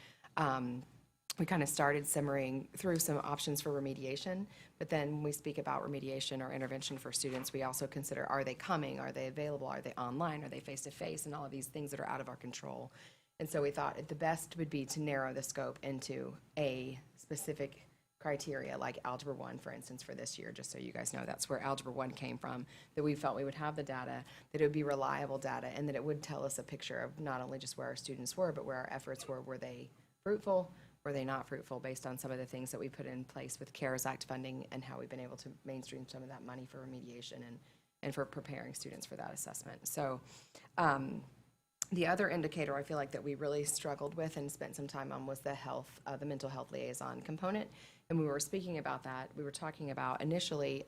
we kind of started simmering through some options for remediation, but then when we speak about remediation or intervention for students, we also consider, are they coming, are they available, are they online, are they face-to-face, and all of these things that are out of our control. And so we thought the best would be to narrow the scope into a specific criteria, like Algebra One, for instance, for this year, just so you guys know, that's where Algebra One came from, that we felt we would have the data, that it would be reliable data, and that it would tell us a picture of not only just where our students were, but where our efforts were. Were they fruitful? Were they not fruitful, based on some of the things that we put in place with CARES Act funding and how we've been able to mainstream some of that money for remediation and for preparing students for that assessment. So the other indicator I feel like that we really struggled with and spent some time on was the mental health liaison component. And when we were speaking about that, we were talking about initially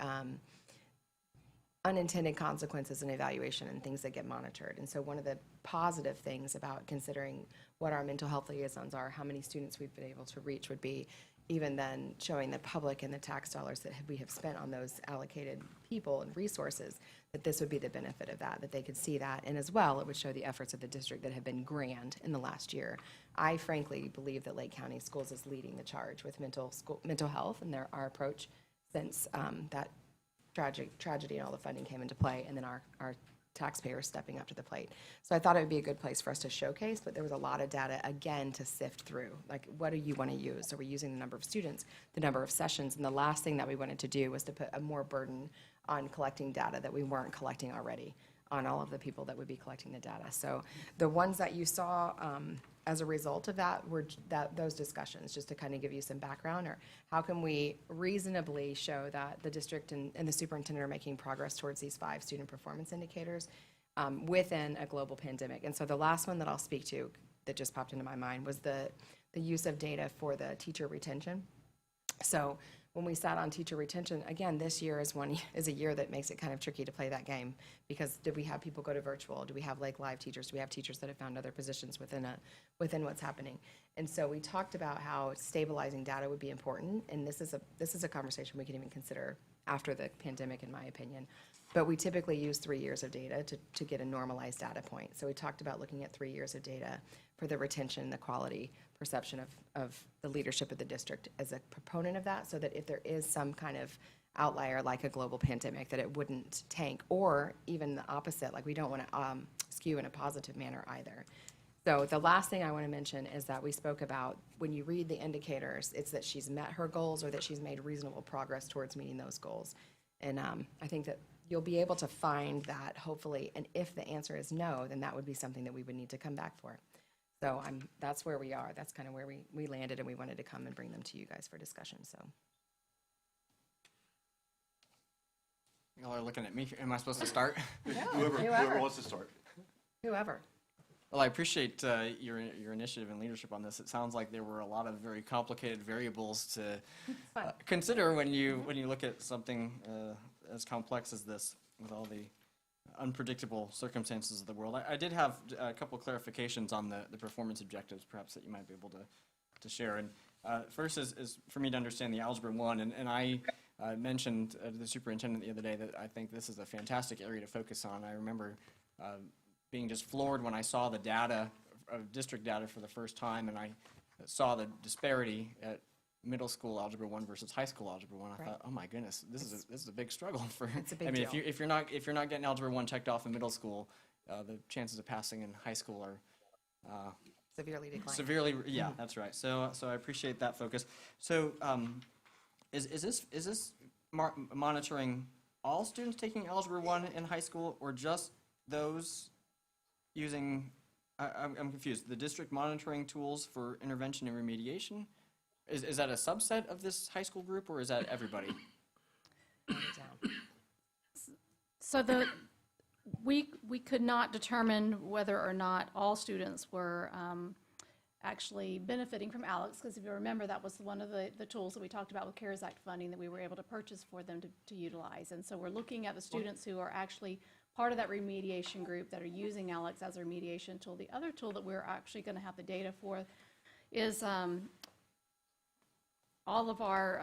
unintended consequences in evaluation and things that get monitored. And so one of the positive things about considering what our mental health liaisons are, how many students we've been able to reach, would be even then showing the public and the tax dollars that we have spent on those allocated people and resources, that this would be the benefit of that they could see that. And as well, it would show the efforts of the district that have been grand in the last year. I frankly believe that Lake County Schools is leading the charge with mental health and our approach since that tragedy and all the funding came into play, and then our taxpayers stepping up to the plate. So I thought it would be a good place for us to showcase, but there was a lot of data, again, to sift through. Like, what do you want to use? Are we using the number of students, the number of sessions? And the last thing that we wanted to do was to put a more burden on collecting data that we weren't collecting already on all of the people that would be collecting the data. So the ones that you saw as a result of that were those discussions, just to kind of give you some background, or how can we reasonably show that the district and the superintendent are making progress towards these 5 student performance indicators within a global pandemic. And so the last one that I'll speak to that just popped into my mind was the use of data for the teacher retention. So when we sat on teacher retention, again, this year is a year that makes it kind of tricky to play that game, because did we have people go to virtual? Do we have Lake Live teachers? Do we have teachers that have found other positions within what's happening? And so we talked about how stabilizing data would be important, and this is a conversation we can even consider after the pandemic, in my opinion. But we typically use 3 years of data to get a normalized data point. So we talked about looking at 3 years of data for the retention, the quality, perception of the leadership of the district as a proponent of that, so that if there is some kind of outlier like a global pandemic, that it wouldn't tank, or even the opposite, like we don't want to skew in a positive manner either. So the last thing I want to mention is that we spoke about, when you read the indicators, it's that she's met her goals or that she's made reasonable progress towards meeting those goals. And I think that you'll be able to find that, hopefully, and if the answer is no, then that would be something that we would need to come back for. So that's where we are. That's kind of where we landed, and we wanted to come and bring them to you guys for discussion. So. Y'all are looking at me. Am I supposed to start? No, whoever wants to start. Whoever. Well, I appreciate your initiative and leadership on this. It sounds like there were a lot of very complicated variables to consider when you look at something as complex as this, with all the unpredictable circumstances of the world. I did have a couple clarifications on the performance objectives, perhaps, that you might be able to share. And first is for me to understand the Algebra One, and I mentioned to the superintendent the other day that I think this is a fantastic area to focus on. I remember being just floored when I saw the data, district data for the first time, and I saw the disparity at middle school Algebra One versus high school Algebra One. I thought, oh my goodness, this is a big struggle for. It's a big I mean, deal. if you're not getting Algebra One checked off in middle school, the chances of passing in high school are Severely declining. severely. Yeah, that's right. So I appreciate that focus. So is this monitoring all students taking Algebra 1 in high school, or just those using, I'm confused, the district monitoring tools for intervention and remediation? Is that a subset of this high school group, or is that everybody? So we could not determine whether or not all students were actually benefiting from ALEX, because if you remember, that was one of the tools that we talked about with CARES Act funding that we were able to purchase for them to utilize. And so we're looking at the students who are actually part of that remediation group that are using ALEX as a remediation tool. The other tool that we're actually going to have the data for is all of our,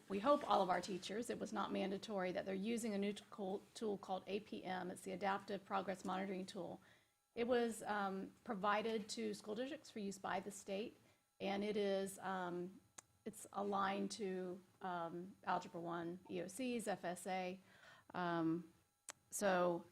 we hope all of our teachers, it was not mandatory, that they're using a new tool called APM. It's the Adaptive Progress Monitoring Tool. It was provided to school districts for use by the state, and it is it's aligned to Algebra 1 EOCs, FSA. So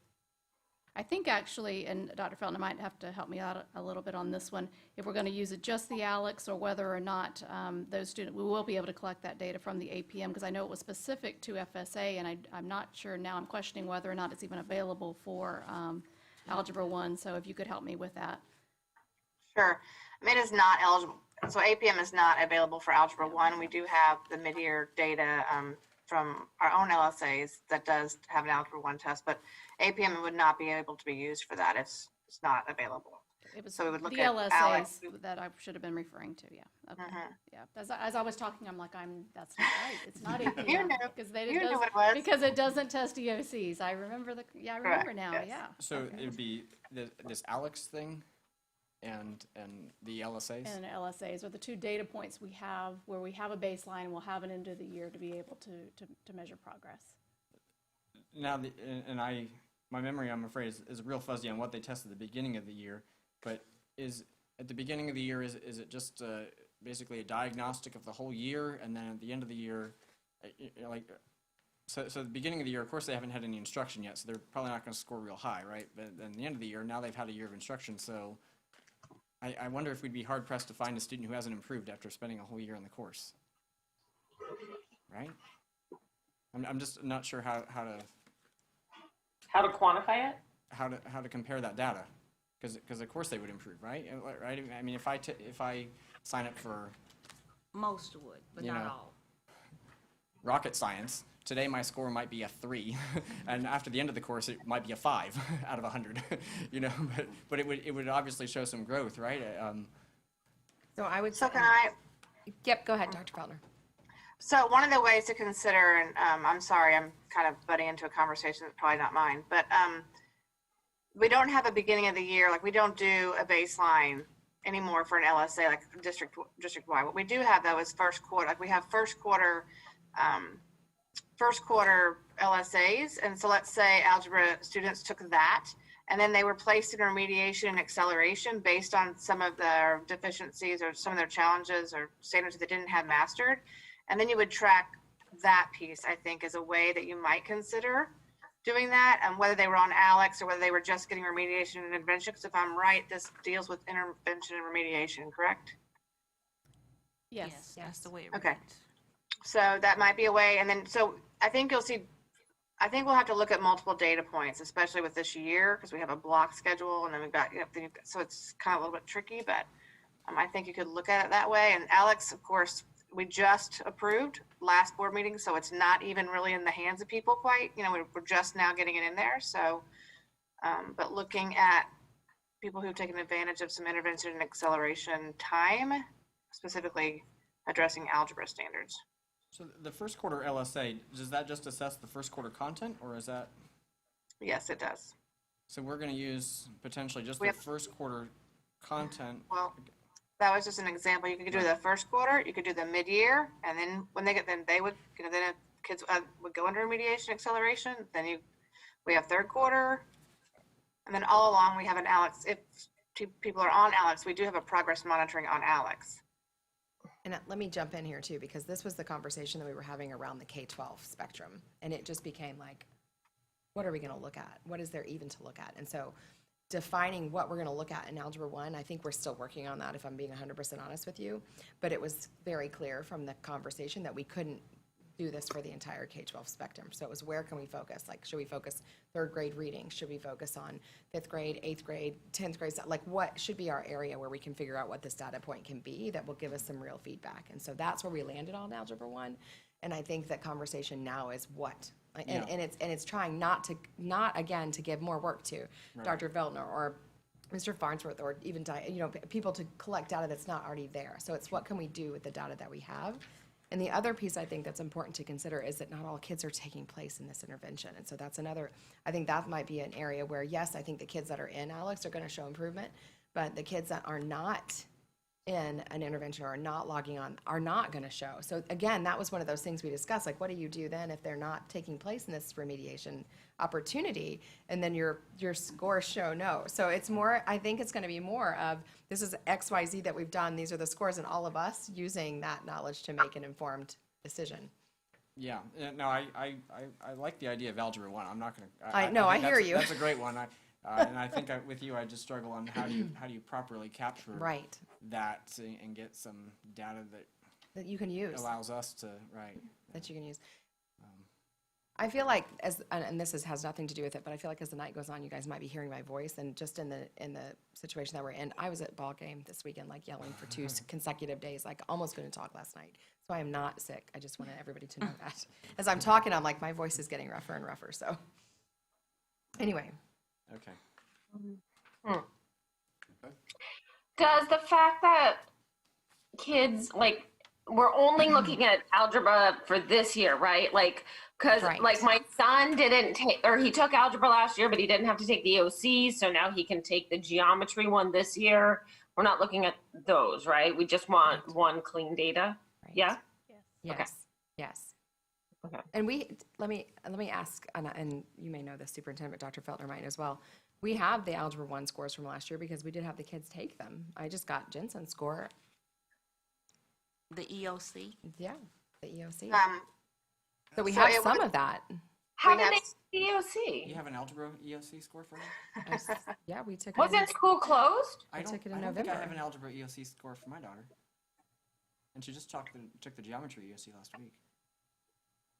I think actually, and Dr. Felton might have to help me out a little bit on this one, if we're going to use it just the ALEX, or whether or not those students, we will be able to collect that data from the APM, because I know it was specific to FSA, and I'm not sure now, I'm questioning whether or not it's even available for Algebra 1, so if you could help me with that. Sure. I mean, it is not eligible. So APM is not available for Algebra 1. We do have the mid-year data from our own LSAs that does have an Algebra 1 test, but APM would not be able to be used for that. It's not available. It was so we would look the at LSAs ALEX. that I should have been referring to, yeah. Okay. Yeah. As I was talking, I'm like, that's not right. It's not APM. You knew. Because You knew what it was. because it doesn't test EOCs. I remember I remember now, yes. yeah. So Okay. it would be this ALEX thing and the LSAs? And LSAs are the two data points we have where we have a baseline and we'll have an end of the year to be able to measure progress. Now, my memory, I'm afraid, is real fuzzy on what they test at the beginning of the year, but at the beginning of the year, is it just basically a diagnostic of the whole year, and then at the end of the year, so at the beginning of the year, of course, they haven't had any instruction yet, so they're probably not going to score real high, right? But then at the end of the year, now they've had a year of instruction, so I wonder if we'd be hard-pressed to find a student who hasn't improved after spending a whole year in the course, right? I'm just not sure how to quantify it? How to compare that data, because of course they would improve, right? Right? I mean, if I sign up for Most would, but not all. rocket science, today my score might be a 3, and after the end of the course it might be a 5 out of 100, you know. But it would obviously show some growth, right? So I would. So can I? Yep. Go ahead, Dr. Feltner. So one of the ways to consider, and I'm sorry, I'm kind of butting into a conversation that's probably not mine, but we don't have a beginning of the year, like we don't do a baseline anymore for an LSA, like district-wide. What we do have though is first quarter, like we have first quarter LSAs. And so let's say algebra students took that, and then they were placed in remediation and acceleration based on some of their deficiencies or some of their challenges or standards that they didn't have mastered. And then you would track that piece, I think, as a way that you might consider doing that, and whether they were on ALEX or whether they were just getting remediation and intervention. Because if I'm right, this deals with intervention and remediation, correct? Yes. That's the way it Okay. reads. So that might be a way. And then, so I think you'll see, I think we'll have to look at multiple data points, especially with this year, because we have a block schedule, and then we've got, so it's kind of a little bit tricky, but I think you could look at it that way. And ALEX, of course, we just approved last board meeting, so it's not even really in the hands of people quite. We're just now getting it in there. So, but looking at people who've taken advantage of some intervention and acceleration time, specifically addressing algebra standards. So the first quarter LSA, does that just assess the first quarter content, or is that? Yes, it does. So we're going to use potentially just We the have- first quarter content. Well, that was just an example. You could do the first quarter, you could do the mid-year, and then when they get, then they would, then kids would go under remediation acceleration. Then we have third quarter, and then all along we have an ALEX. If people are on ALEX, we do have a progress monitoring on ALEX. And let me jump in here too, because this was the conversation that we were having around the K-12 spectrum. And it just became like, what are we going to look at? What is there even to look at? And so defining what we're going to look at in Algebra 1, I think we're still working on that, if I'm being 100% honest with you. But it was very clear from the conversation that we couldn't do this for the entire K-12 spectrum. So it was, where can we focus? Like, should we focus third grade reading? Should we focus on fifth grade, eighth grade, 10th grade? Like, what should be our area where we can figure out what this data point can be that will give us some real feedback? And so that's where we landed on Algebra One. And I think that conversation now is what? And it's trying not again to give more work to Dr. Veltner or Mr. Farnsworth or even people to collect data that's not already there. So it's what can we do with the data that we have? And the other piece I think that's important to consider is that not all kids are taking place in this intervention. And so that's another, I think that might be an area where, yes, I think the kids that are in Alex are going to show improvement, but the kids that are not in an intervention or are not logging on are not going to show. So again, that was one of those things we discussed, like what do you do then if they're not taking place in this remediation opportunity, and then your scores show no. So it's more, I think it's going to be more of, this is XYZ that we've done, these are the scores, and all of us using that knowledge to make an informed decision. Yeah, no, I like the idea of Algebra One. I'm not going to. I hear you. That's a great one. And I think with you, I just struggle on how do you properly capture that and get some data that you can use, allows us to that you can use. I feel like and this has nothing to do with it, but I feel like as the night goes on, you guys might be hearing my voice, and just in the situation that we're in, I was at ball game this weekend, like yelling for 2 consecutive days, like almost couldn't talk last night. So I am not sick. I just wanted everybody to know that. As I'm talking, I'm like, my voice is getting rougher and rougher. So anyway. Okay. Does the fact that kids, like, we're only looking at algebra for this year, right? Like, because like my son didn't take, or he took algebra last year, but he didn't have to take the OC, so now he can take the geometry one this year. We're not looking at those, right? We just want one clean data. Yeah. Yes. Okay. Yes. Okay. And let me ask, and you may know this, Superintendent, but Dr. Feltner might as well. We have the Algebra One scores from last year because we did have the kids take them. I just got Jensen's score. The EOC? Yeah, the EOC. So we have some of that. How did they EOC? You have an algebra EOC score for me? Yeah, we took it. Wasn't school closed? I took it in I don't November. think I have an algebra EOC score for my daughter. And she just took the geometry EOC last week.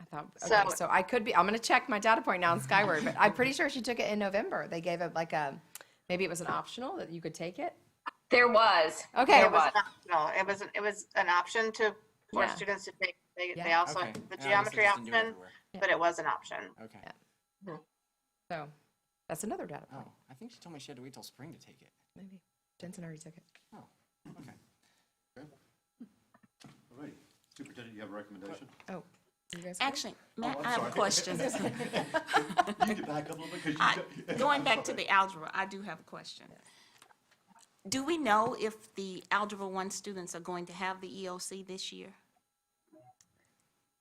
I thought, okay, so I could be, I'm going to check my data point now on Skyward, but I'm pretty sure she took it in November. They gave it like maybe it was an optional that you could take it. There was. Okay. It was optional. It was an option for students to take. They also Okay. the geometry just didn't do it option, everywhere. but it was an option. Okay. Yeah. So that's another data point. Oh, I think she told me she had to wait till spring to take it. Maybe. Jensen already took it. Oh, okay. All right. Superintendent, you have a recommendation? Oh, you guys Actually, Oh, I have a question. You need to back up a little bit because Going back to the algebra, I do have a question. Do we know if the Algebra One students are going to have the EOC this year?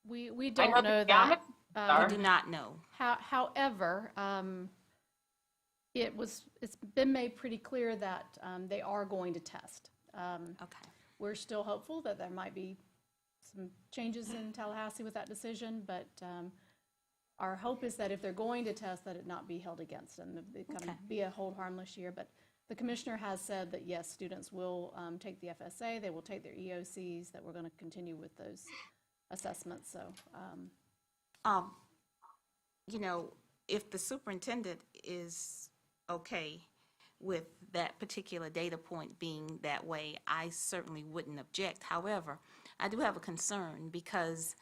We don't know that. We do not know. However, it's been made pretty clear that they are going to test. Okay. We're still hopeful that there might be some changes in Tallahassee with that decision, but our hope is that if they're going to test, that it not be held against them. It kind of be a hold harmless year. But the commissioner has said that yes, students will take the FSA, they will take their EOCs, that we're going to continue with those assessments. So, if the superintendent is okay with that particular data point being that way, I certainly wouldn't object. However, I do have a concern because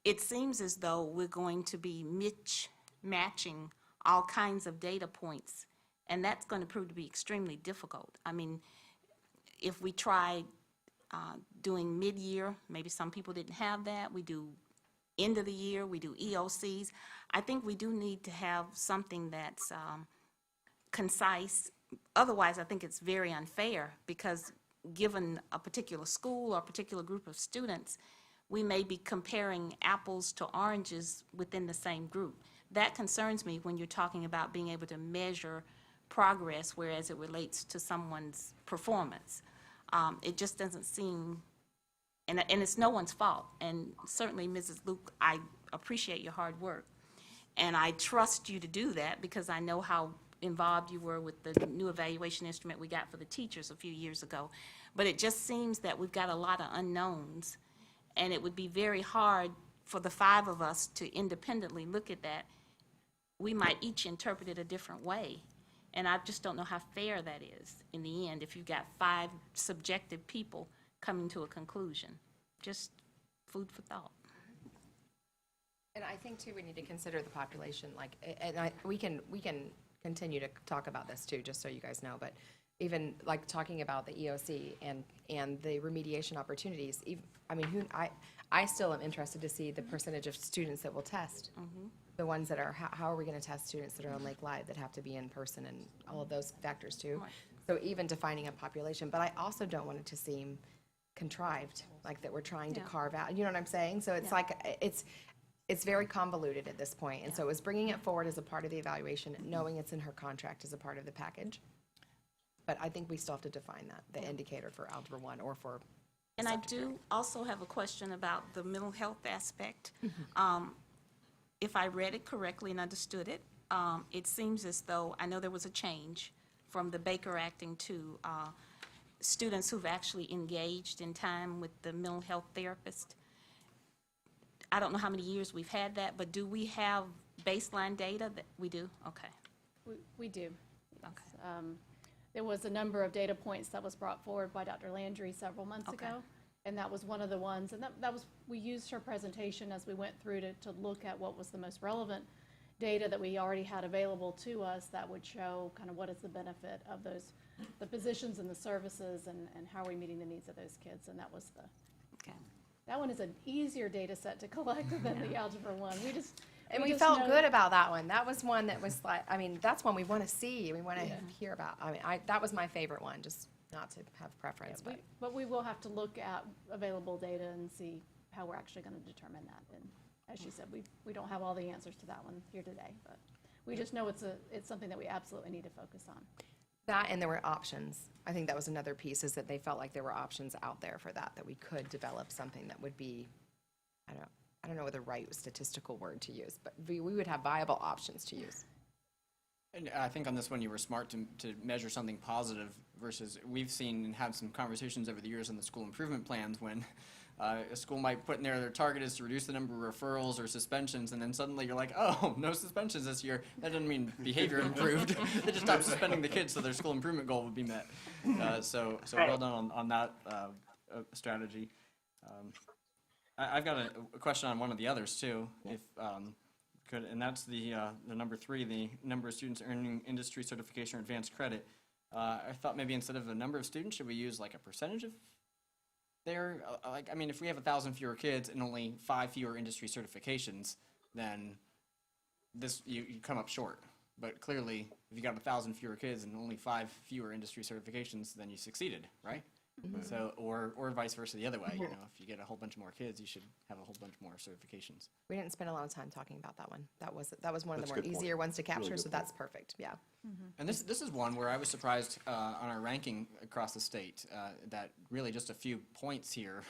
it seems as though we're going to be matching all kinds of data points, and that's going to prove to be extremely difficult. I mean, if we try doing mid-year, maybe some people didn't have that. We do end of the year, we do EOCs. I think we do need to have something that's concise. Otherwise, I think it's very unfair because given a particular school or a particular group of students, we may be comparing apples to oranges within the same group. That concerns me when you're talking about being able to measure progress, whereas it relates to someone's performance. It just doesn't seem, and it's no one's fault. And certainly, Mrs. Luke, I appreciate your hard work. And I trust you to do that because I know how involved you were with the new evaluation instrument we got for the teachers a few years ago. But it just seems that we've got a lot of unknowns, and it would be very hard for the 5 of us to independently look at that, we might each interpret it a different way. And I just don't know how fair that is in the end if you've got 5 subjective people coming to a conclusion. Just food for thought. And I think too, we need to consider the population, like, we can continue to talk about this too, just so you guys know, but even like talking about the EOC and the remediation opportunities, I mean, I still am interested to see the percentage of students that will test. The ones that are, how are we gonna test students that are on Lake Live that have to be in person and all of those factors too? So even defining a population, but I also don't want it to seem contrived, like that we're trying to carve out, you know what I'm saying? So it's like, it's very convoluted at this point. And so it was bringing it forward as a part of the evaluation, knowing it's in her contract as a part of the package. But I think we still have to define that, the indicator for Algebra 1 or for. And I do also have a question about the mental health aspect. If I read it correctly and understood it, it seems as though, I know there was a change from the Baker Acting to students who've actually engaged in time with the mental health therapist. I don't know how many years we've had that, but do we have baseline data that we do? Okay. We do. Okay. There was a number of data points that was brought forward by Dr. Landry several months ago, and that was one of the ones, and that was, we used her presentation as we went through to look at what was the most relevant data that we already had available to us that would show kind of what is the benefit of those, the positions and the services, and how are we meeting the needs of those kids, and that was the, that one is an easier data set to collect than the Algebra one. We felt good about that one. That was one that was like, I mean, that's one we want to see, we want to hear about. I mean, that was my favorite one, just not to have preference. But we will have to look at available data and see how we're actually going to determine that. And as she said, we don't have all the answers to that one here today, but we just know it's something that we absolutely need to focus on. That, and there were options. I think that was another piece, is that they felt like there were options out there for that we could develop something that would be, I don't know what the right statistical word to use, but we would have viable options to use. And I think on this one you were smart to measure something positive versus, we've seen and had some conversations over the years on the school improvement plans when a school might put in there their target is to reduce the number of referrals or suspensions, and then suddenly you're like, oh, no suspensions this year. That doesn't mean behavior improved. They just stopped suspending the kids so their school improvement goal would be met. So well done on that strategy. I've got a question on one of the others too, if could, and that's the number 3, the number of students earning industry certification or advanced credit. I thought maybe instead of a number of students, should we use like a percentage of their, like, I mean, if we have 1,000 fewer kids and only 5 fewer industry certifications, then this, you come up short. But clearly, if you got 1,000 fewer kids and only 5 fewer industry certifications, then you succeeded, right? So, or vice versa the other way. You know, if you get a whole bunch more kids, you should have a whole bunch more certifications. We didn't spend a lot of time talking about that one. That was one of the more easier ones to capture, so that's perfect, yeah. And this is one where I was surprised on our ranking across the state that really just a few points here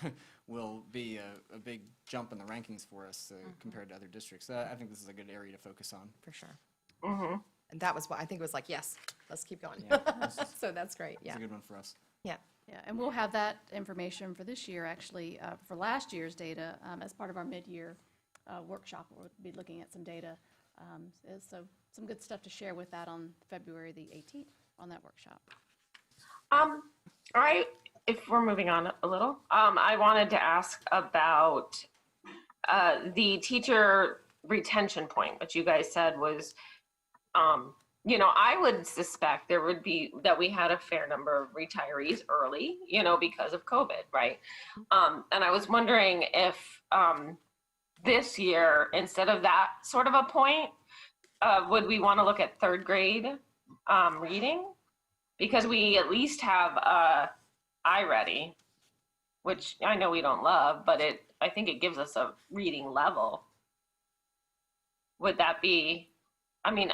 will be a big jump in the rankings for us compared to other districts. I think this is a good area to focus on. For sure. And that was what I think was like, yes, let's keep going. So that's great, yeah. It's a good one for us. Yeah. Yeah, and we'll have that information for this year, actually, for last year's data as part of our mid-year workshop. We'll be looking at some data. So some good stuff to share with that on February the 18th on that workshop. If we're moving on a little, I wanted to ask about the teacher retention point, which you guys said was, you know, I would suspect there would be that we had a fair number of retirees early, you know, because of COVID, right? And I was wondering if this year, instead of that sort of a point, would we want to look at 3rd grade reading? Because we at least have iReady, which I know we don't love, but I think it gives us a reading level. Would that be, I mean,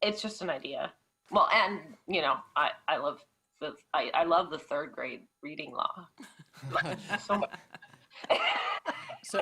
it's just an idea. Well, and you know, I love the 3rd grade reading law. So much.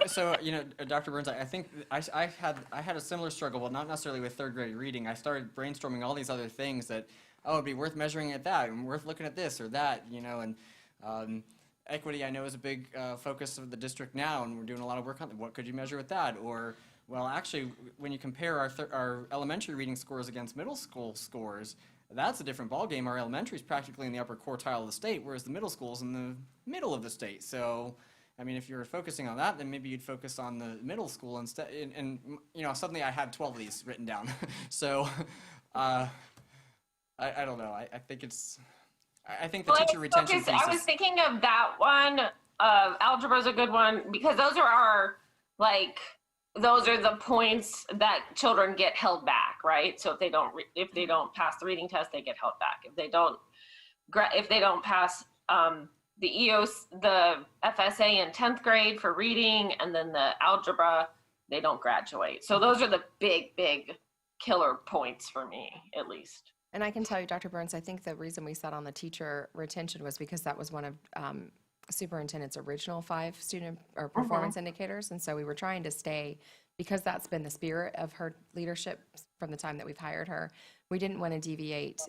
So you know, Dr. Burns, I think I had a similar struggle. Well, not necessarily with 3rd grade reading. I started brainstorming all these other things that it'd be worth measuring at that and worth looking at this or that, you know, and equity, I know, is a big focus of the district now, and we're doing a lot of work on it. What could you measure with that? Or, well, actually, when you compare our elementary reading scores against middle school scores, that's a different ballgame. Our elementary is practically in the upper quartile of the state, whereas the middle school is in the middle of the state. So, I mean, if you're focusing on that, then maybe you'd focus on the middle school instead. And you know, suddenly I had 12 of these written down. So, I don't know. I think it's. I think the teacher retention piece I was thinking of that one. Algebra is a good one because those are those are the points that children get held back, right? So if they don't pass the reading test, they get held back. If they don't pass the EOS, the FSA in 10th grade for reading, and then the algebra, they don't graduate. So those are the big killer points for me, at least. And I can tell you, Dr. Burns, I think the reason we sat on the teacher retention was because that was one of superintendent's original 5 student or performance indicators. And so we were trying to stay, because that's been the spirit of her leadership from the time that we've hired her. We didn't want to deviate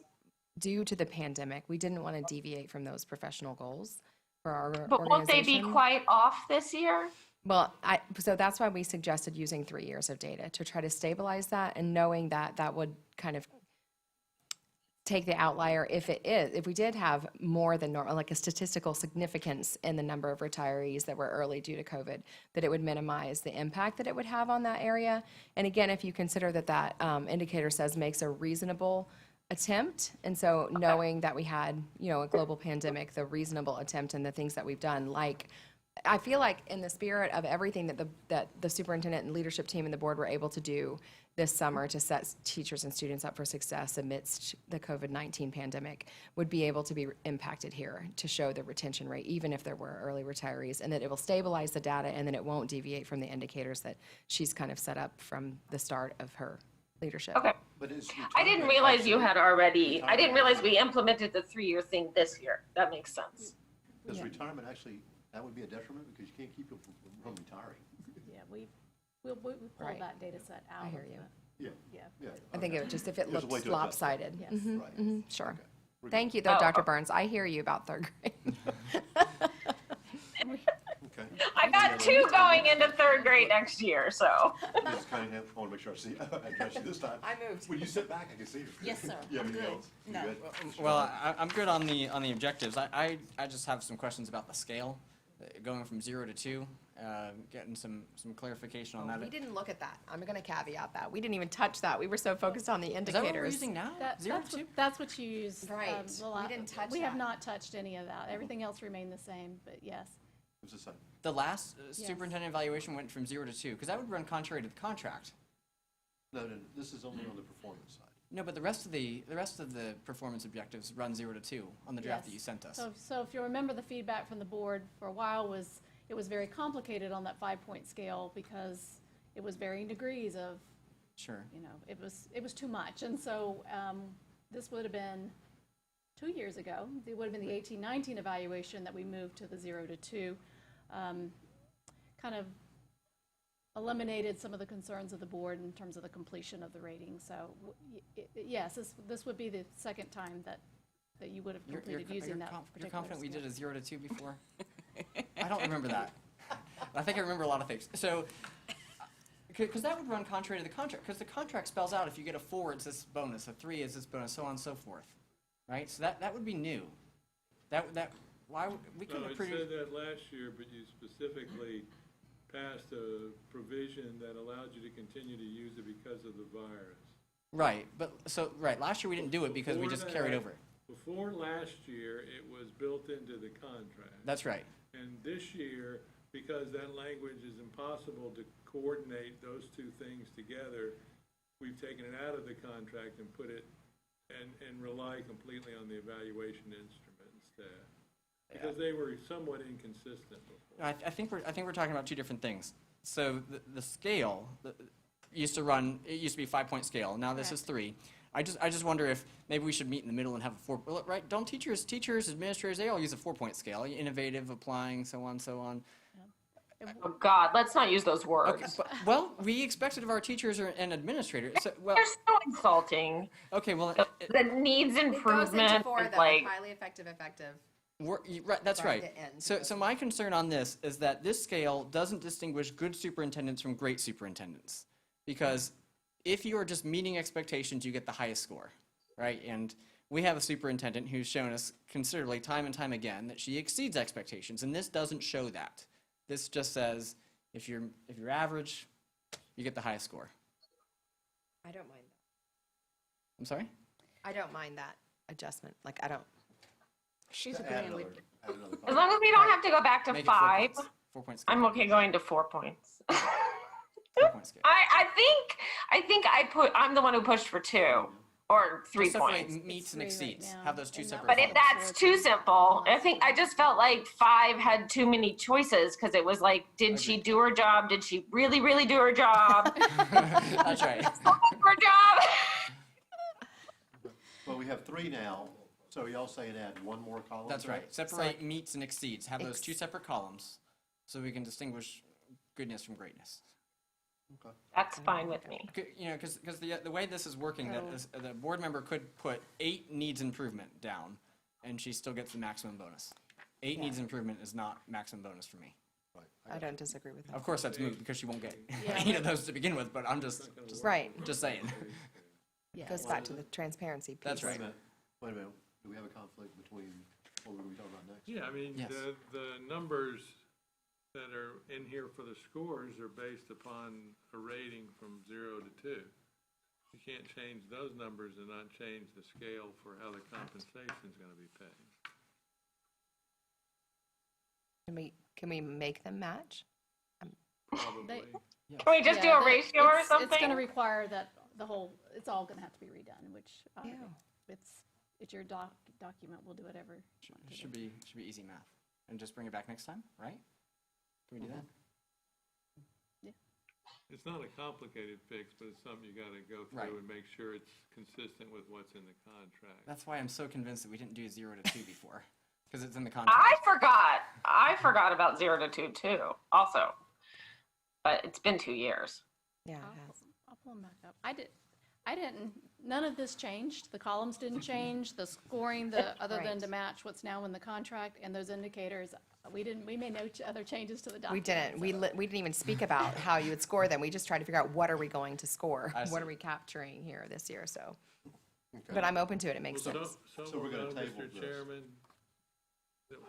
due to the pandemic. We didn't want to deviate from those professional goals for our organization. But won't they be quite off this year? Well, so that's why we suggested using 3 years of data to try to stabilize that, and knowing that that would kind of take the outlier if we did have more than normal, like a statistical significance in the number of retirees that were early due to COVID, that it would minimize the impact that it would have on that area. And again, if you consider that indicator says makes a reasonable attempt, and so knowing that we had, a global pandemic, the reasonable attempt and the things that we've done, I feel like in the spirit of everything that the superintendent and leadership team and the board were able to do this summer to set teachers and students up for success amidst the COVID-19 pandemic, would be able to be impacted here to show the retention rate, even if there were early retirees, and that it will stabilize the data, and then it won't deviate from the indicators that she's kind of set up from the start of her leadership. Okay. I didn't realize you had already, I didn't realize we implemented the 3-year thing this year. That makes sense. Does retirement actually, that would be a detriment because you can't keep people from retiring? Yeah, we'll pull Right. that data set out. I hear you. Yeah. I think it would just, if it There's a way looks to adjust it. lopsided. Yes. Mhm, Right. mhm, sure. Okay. Thank you, though, Dr. Burns. I hear you about 3rd grade. Okay. I got 2 going into 3rd grade next year, so. Just kind of want to make sure I see, I catch you this time. I moved. When you sit back, I can see you. Yes, sir. You have I'm anything good. else? You No. good? Well, I'm good on the objectives. I just have some questions about the scale, going from 0 to 2, getting some clarification on that. We didn't look at that. I'm going to caveat that. We didn't even touch that. We were so focused on the Is indicators. that what we're using now? 0 to 2? That's what you use. Right. We didn't touch We have that. not touched any of that. Everything else remained the same, but yes. What's this say? The last Yes. superintendent evaluation went from 0 to 2, because that would run contrary to the contract. No, this is only on the performance side. No, but the rest of the performance objectives run 0 to 2 on the draft that Yes. you sent us. So if you remember, the feedback from the board for a while was, it was very complicated on that 5-point scale because it was varying degrees of, Sure. it was too much. And so this would have been 2 years ago. It would have been the 18-19 evaluation that we moved to the 0 to 2. Kind of eliminated some of the concerns of the board in terms of the completion of the rating. So yes, this would be the second time that you would have completed using that particular You're confident we scale. did a 0 to 2 before? I don't remember that. I think I remember a lot of things. So, because that would run contrary to the contract, because the contract spells out if you get a 4, it's this bonus, a 3 is this bonus, so on and so forth, right? So that would be new. Why we couldn't No, have it produced. said that last year, but you specifically passed a provision that allowed you to continue to use it because of the virus. Right, last year we didn't do it because we Before just that- carried over. Before last year, it was built into the contract. That's right. And this year, because that language is impossible to coordinate those two things together, we've taken it out of the contract and put it, and rely completely on the evaluation instrument instead. Because they were somewhat inconsistent before. I think we're talking about 2 different things. So the scale used to be 5-point scale. Now this is 3. I just wonder if maybe we should meet in the middle and have a 4. Right? Don't teachers, administrators, they all use a 4-point scale. Innovative, applying, so on, so on. Oh God, let's not use those words. Okay, well, we expected of our teachers and administrators. So, well, They're so insulting. okay, well, The needs It goes into improvement 4, is though. like, Highly effective, effective. That's Right, right. the end. So my concern on this is that this scale doesn't distinguish good superintendents from great superintendents. Because if you are just meeting expectations, you get the highest score, right? And we have a superintendent who's shown us considerably time and time again that she exceeds expectations, and this doesn't show that. This just says if you're average, you get the highest score. I don't mind that. I'm sorry? I don't mind that adjustment. Like, I don't. She's Add agreeing with. another column. As long as we don't have to go back to Make it 4 5, points. 4 points. scale. I'm okay going to 4 points. 4-point scale. I think I'm the one who pushed for 2 or 3 Just separate points. meets and 3 right exceeds. now. Have those two And separate. But if columns. that's too simple, I just felt like 5 had too many choices because it was like, did she do her job? Did she really, really do her job? That's right. Her job? Well, we have 3 now, so y'all saying add 1 more column? That's to right. that? Separate meets and exceeds. Have those 2 separate columns so we can distinguish goodness from greatness. Okay. That's fine with me. You know, because the way this is working, that is, the board member could put 8 needs improvement down, and she still gets the maximum bonus. 8 needs improvement is not maximum bonus for me. I don't disagree with that. Of course, that's moot because she won't get 8 of those to begin with, but I'm just Right. just saying. Yeah, Goes back to the transparency piece. That's right. Wait a minute, do we have a conflict between, what were we talking about next? Yeah, I mean, Yes. the numbers that are in here for the scores are based upon a rating from 0 to 2. You can't change those numbers and not change the scale for how the compensation's gonna be paid. Can we make them match? Probably. Can we just do Yeah, a ratio or It's going to something? require that it's all going to have to be redone, which it's your document. We'll do whatever. Should be easy math, and just bring it back next time, right? Can we do that? It's not a complicated fix, but it's something you gotta go Right. through and make sure it's consistent with what's in the contract. That's why I'm so convinced that we didn't do 0 to 2 before, because it's in the contract. I forgot about 0 to 2 too, also. But it's been 2 years. Yeah, it has. I'll pull them back up. None of this changed. The columns didn't change, the scoring, other than Right. to match what's now in the contract, and those indicators, we made no other changes to the We document. didn't. We didn't even speak about how you would score them. We just tried to figure out what are we going to score? I see. What are we capturing here this year? So, Okay. but I'm open to it. It makes Well, sense. So we're gonna table Mr. this. Chairman,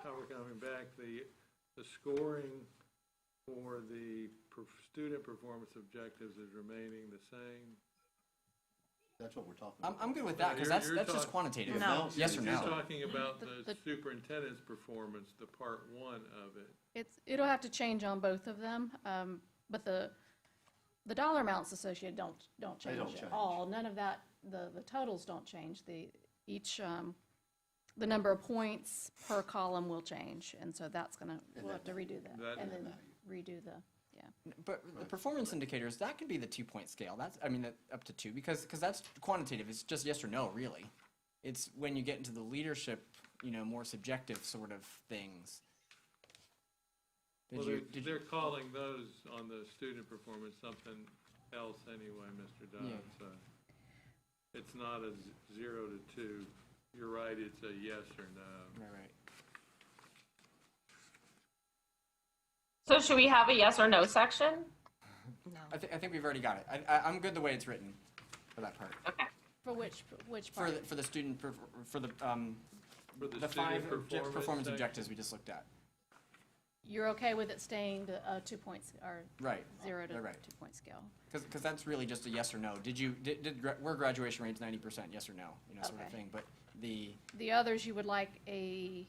how we're coming back, the scoring for the student performance objectives is remaining the same. That's what we're talking about. I'm good with that, because You're that's just talk- quantitative. No. Yes or You're no? talking about the The- superintendent's performance, the part 1 of it. It'll have to change on both of them, but the dollar amounts associated don't change don't at change. all. None of that, the totals don't change. The number of points per column will change, and so we'll have to redo that. That- And then redo But the performance indicators, that could be the 2-point scale. Up to 2, because that's quantitative. It's just yes or no, really. It's when you get into the leadership, more subjective sort of things. They're calling those on the student performance something else anyway, Mr. Dodd. Yeah. So it's not a 0 to 2. You're right, it's a yes or no. Right. So should we have a yes or no section? No. I think we've already got it. I'm good the way it's written for that part. For which part? For the student, for the For the the student 5 performance performance section. objectives we just looked at. You're okay with it staying the 2 points, or Right. 0 to Right. 2-point scale? Because that's really just a yes or no. Were graduation rates 90%, yes or no, sort of Okay. thing. But the The others, you would like a.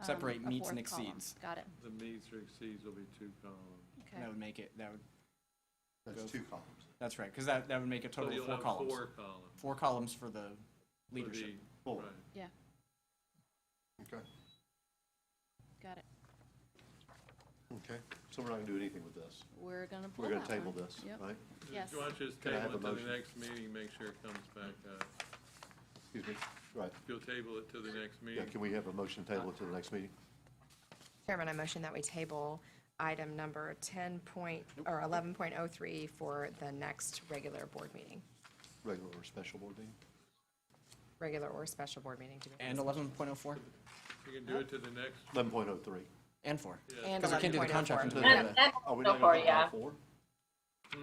Separate a meets and fourth column. exceeds. Got it. The meets or exceeds will be 2 columns. Okay. that would make it, That's go 2 columns. that's right, because that would make a total So of you'll 4 have columns. 4 columns. 4 columns for the for leadership. the- 4. right. Yeah, Okay. got it. Okay. So we're not gonna do anything with this. We're gonna pull We're gonna that table one. this, Yep. right? Yes. Why don't you just Can I have table it a to the motion? next meeting, make sure it comes back up. Excuse me. Right. You'll table it to the next Yeah, meeting. can we have a motion to table it to the next meeting? Chairman, I motion that we table item number 11.03 for the next regular board meeting, Regular or special board meeting? regular or special board meeting. To be And precise. 11.04? You can do it to the next. 11.03. And 4. Yeah. And Because we can't do the 11.04. contract until And Are we so not far, going to yeah. talk about 4?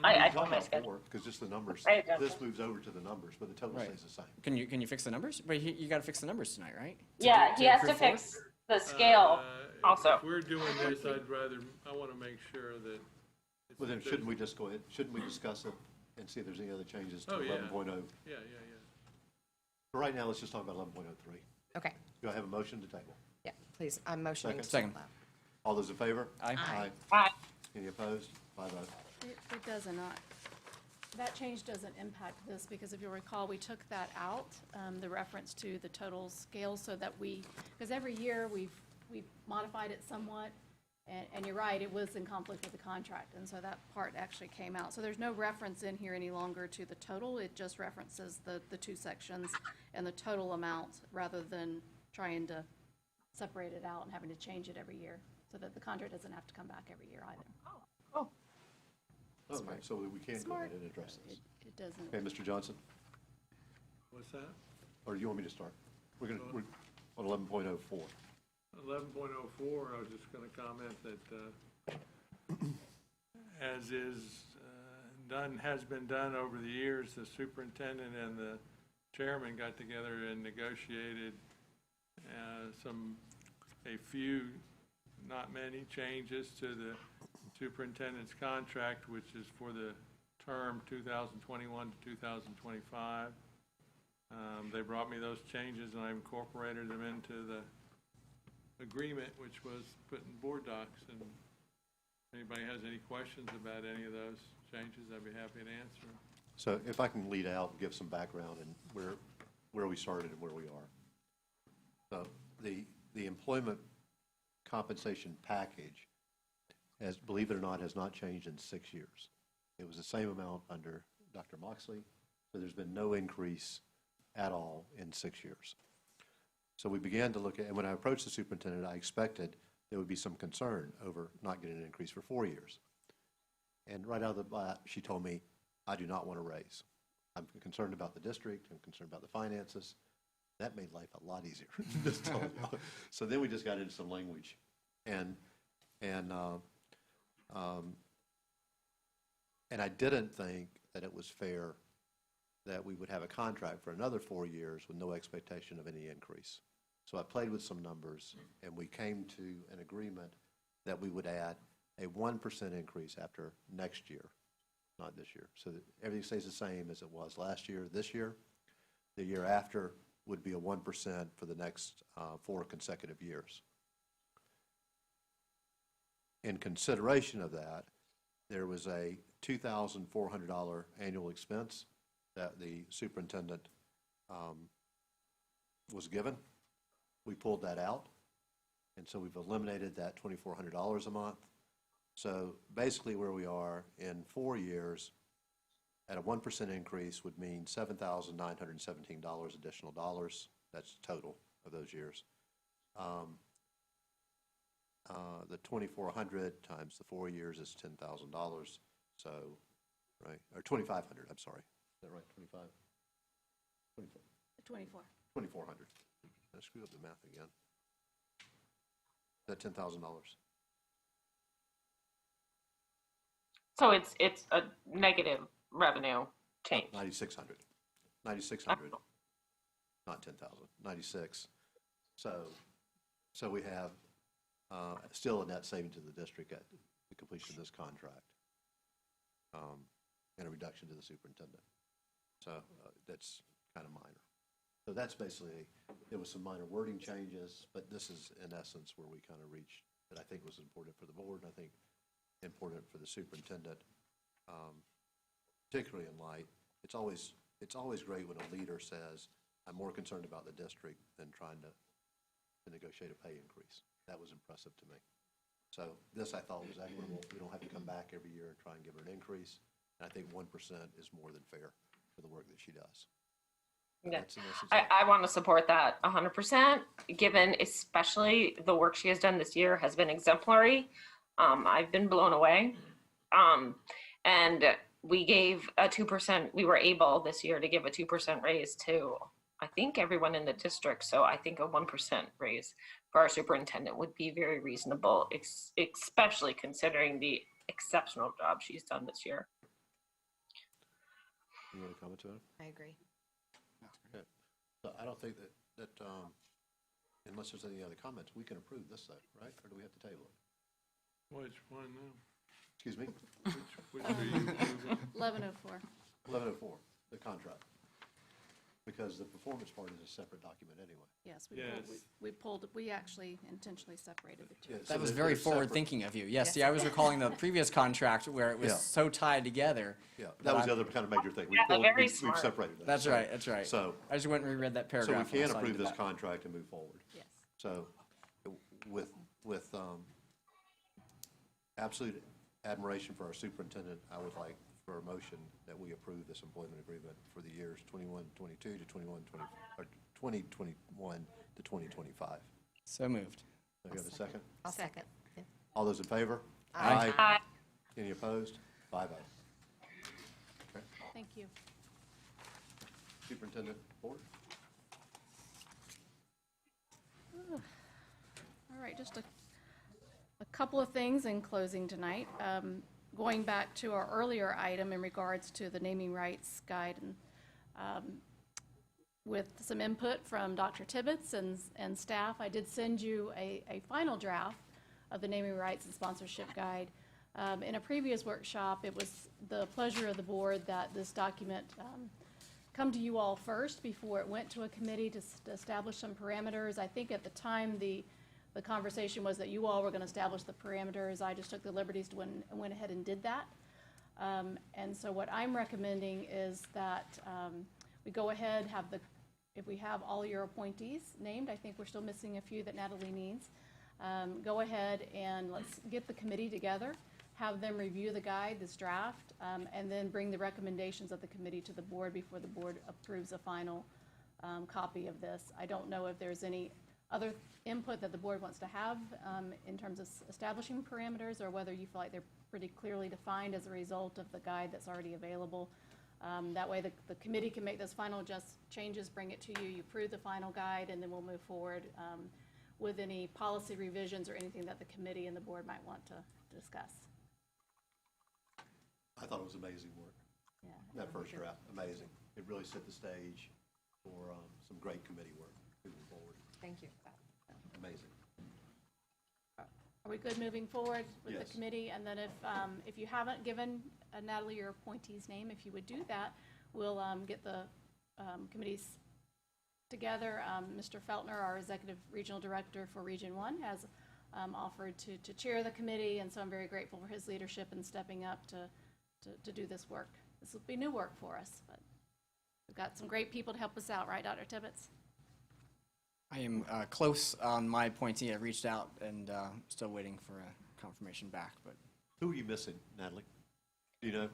I told my schedule. Because just the numbers, I don't. this moves over to the numbers, but the total Right. stays the same. Can you fix the numbers? But you got to fix the numbers tonight, right? Yeah, he has to approve 4? fix the scale also. If we're doing this, I want to make sure that. Well, then shouldn't we just go ahead, shouldn't we discuss it and see if there's any other changes to Oh, yeah. 11.0? Yeah. For right now, let's just talk about 11.03. Okay, Do I have a motion to table? yeah, please, I'm motioning. to Second. allow. All those in favor? Aye. Aye. Any opposed? 5-0. It does not. That change doesn't impact this, because if you'll recall, we took that out, the reference to the total scale, so that because every year we've modified it somewhat, and you're right, it was in conflict with the contract, and so that part actually came out. So there's no reference in here any longer to the total, it just references the 2 sections and the total amount, rather than trying to separate it out and having to change it every year, so that the contract doesn't have to come back every year either. Okay, so we can go ahead and address this. It doesn't. Okay, Mr. Johnson, What's that? or do you want me to start? We're on 11.04. 11.04, I was just going to comment that, as is has been done over the years, the superintendent and the chairman got together and negotiated a few, not many, changes to the superintendent's contract, which is for the term 2021 to 2025. They brought me those changes, and I incorporated them into the agreement, which was put in board docs. And if anybody has any questions about any of those changes, I'd be happy to answer them. So if I can lead out and give some background and where we started and where we are. So the employment compensation package, believe it or not, has not changed in 6 years. It was the same amount under Dr. Moxley, so there's been no increase at all in 6 years. So we began to look at, and when I approached the superintendent, I expected there would be some concern over not getting an increase for 4 years. And right out of the bat, she told me, I do not want to raise. I'm concerned about the district, I'm concerned about the finances. That made life a lot easier, just telling you. So then we just got into some language. And I didn't think that it was fair that we would have a contract for another 4 years with no expectation of any increase. So I played with some numbers, and we came to an agreement that we would add a 1% increase after next year, not this year. So that everything stays the same as it was last year, this year. The year after would be a 1% for the next 4 consecutive years. In consideration of that, there was a $2,400 annual expense that the superintendent was given. We pulled that out, and so we've eliminated that $2,400 a month. So basically where we are in 4 years at a 1% increase would mean $7,917 additional dollars. That's total of those years. The 2,400 times the 4 years is $10,000. So, right, or 2,500, I'm sorry. Is that right, 25? 24. 2,400. I screwed up the math again. Is that $10,000? So it's a negative revenue change. 9,600. 9,600, not 10,000, 96. So we have still a net saving to the district at the completion of this contract, and a reduction to the superintendent. So that's kind of minor. So that's basically, there was some minor wording changes, but this is in essence where we kind of reached that I think was important for the board, and I think important for the superintendent, particularly in light. It's always great when a leader says, I'm more concerned about the district than trying to negotiate a pay increase. That was impressive to me. So this I thought was equitable. We don't have to come back every year and try and give her an increase. And I think 1% is more than fair for the work that she does. Yeah. I want to support that 100%, given especially the work she has done this year has been exemplary. I've been blown away. And we gave a 2%, we were able this year to give a 2% raise to, I think, everyone in the district. So I think a 1% raise for our superintendent would be very reasonable, especially considering the exceptional job she's done this year. You want to comment to it? I agree. Okay. So I don't think that unless there's any other comments, we can approve this though, right? Or do we have to table it? Which one now? Excuse me? Which are you approving? 1104. 1104, the contract. Because the performance part is a separate document anyway. Yes, Yes. we actually intentionally separated the two. Yeah, so That was they're very separate. forward-thinking of you. Yes, Yes. see, I was recalling the previous contract where it was Yeah. so tied together. Yeah, that was I- the other kind of major thing. Yeah, very We've smart. separated that. That's So- right, that's right. So, I just went and reread that so we paragraph. when I can saw you approve did this that. contract and move forward. Yes. So with absolute admiration for our superintendent, I would like for a motion that we approve this employment agreement for the years 21-22 to 2021 to 2025. So moved. Do you have a second? I'll second. Yeah. All those in favor? Aye. Aye. Any opposed? 5-0. Okay. Thank you. Superintendent Board? All right, just a couple of things in closing tonight. Going back to our earlier item in regards to the naming rights guide, and with some input from Dr. Tibbetts and staff, I did send you a final draft of the naming rights and sponsorship guide. In a previous workshop, it was the pleasure of the board that this document come to you all first before it went to a committee to establish some parameters. I think at the time, the conversation was that you all were going to establish the parameters. I just took the liberties to went ahead and did that. And so what I'm recommending is that we go ahead, if we have all your appointees named, I think we're still missing a few that Natalie needs. Go ahead and let's get the committee together, have them review the guide, this draft, and then bring the recommendations of the committee to the board before the board approves a final copy of this. I don't know if there's any other input that the board wants to have in terms of establishing parameters, or whether you feel like they're pretty clearly defined as a result of the guide that's already available. That way the committee can make those final changes, bring it to you, you approve the final guide, and then we'll move forward with any policy revisions or anything that the committee and the board might want to discuss. I thought it was amazing work. Yeah. That first draft, amazing. It really set the stage for some great committee work moving forward. Thank you. Amazing. Are we good moving forward with Yes. the committee? And then if you haven't given Natalie your appointee's name, if you would do that, we'll get the committees together. Mr. Feltner, our Executive Regional Director for Region 1, has offered to chair the committee, and so I'm very grateful for his leadership in stepping up to do this work. This will be new work for us, but we've got some great people to help us out, right, Dr. Tibbetts? I am close on my appointee. I reached out and still waiting for a confirmation back, but. Who are you missing, Natalie? Do you know?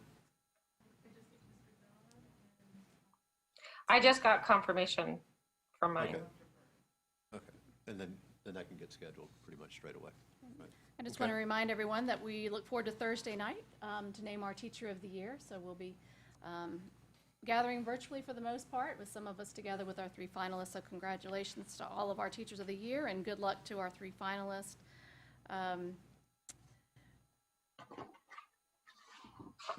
I just got confirmation from mine. Okay. Okay. And then that can get scheduled pretty much straight away. Right. I just Okay. want to remind everyone that we look forward to Thursday night to name our Teacher of the Year. So we'll be gathering virtually for the most part, with some of us together with our 3 finalists. So congratulations to all of our Teachers of the Year, and good luck to our 3 finalists. I'm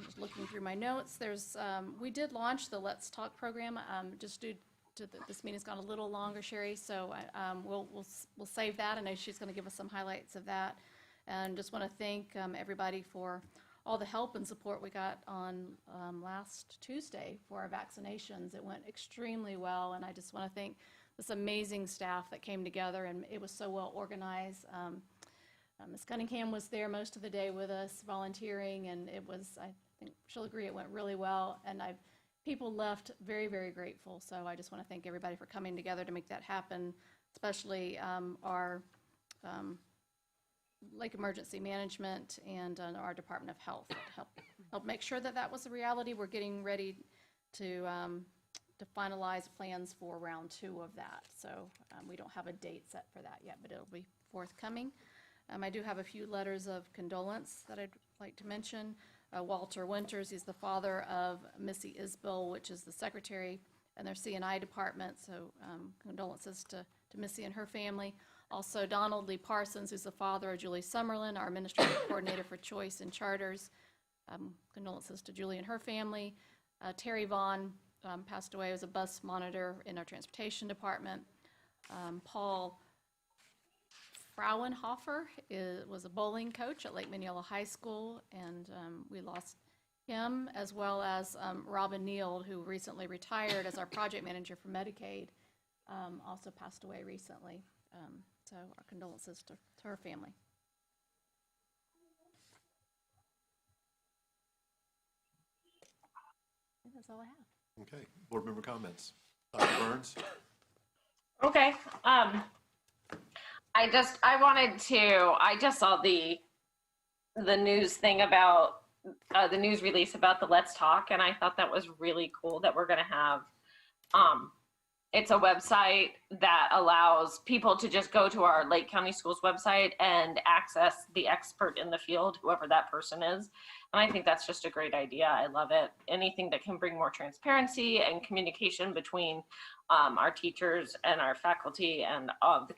just looking through my notes. There's we did launch the Let's Talk program just due to this meeting's gone a little longer, Sherry. So we'll save that. I know she's going to give us some highlights of that. And just want to thank everybody for all the help and support we got on last Tuesday for our vaccinations. It went extremely well, and I just want to thank this amazing staff that came together, and it was so well organized. Ms. Cunningham was there most of the day with us volunteering, and it was, I think she'll agree, it went really well, and people left very, very grateful. So I just want to thank everybody for coming together to make that happen, especially our Lake Emergency Management and our Department of Health to help make sure that was a reality. We're getting ready to finalize plans for round 2 of that. So we don't have a date set for that yet, but it'll be forthcoming. I do have a few letters of condolence that I'd like to mention. Walter Winters, he's the father of Missy Isbell, which is the secretary in their C&I department. So condolences to Missy and her family. Also, Donald Lee Parsons, who's the father of Julie Summerlin, our administrative coordinator for choice and charters. Condolences to Julie and her family. Terry Vaughn passed away as a bus monitor in our transportation department. Paul Frauenhofer was a bowling coach at Lake Mineola High School, and we lost him, as well as Robin Neal, who recently retired as our project manager for Medicaid, also passed away recently. So our condolences to her family. I think that's all I have. Okay, board member comments. Dr. Burns? Okay. I just saw the news thing about the news release about the Let's Talk, and I thought that was really cool that we're going to have, it's a website that allows people to just go to our Lake County Schools website and access the expert in the field, whoever that person is. And I think that's just a great idea. I love it. Anything that can bring more transparency and communication between our teachers and our faculty and the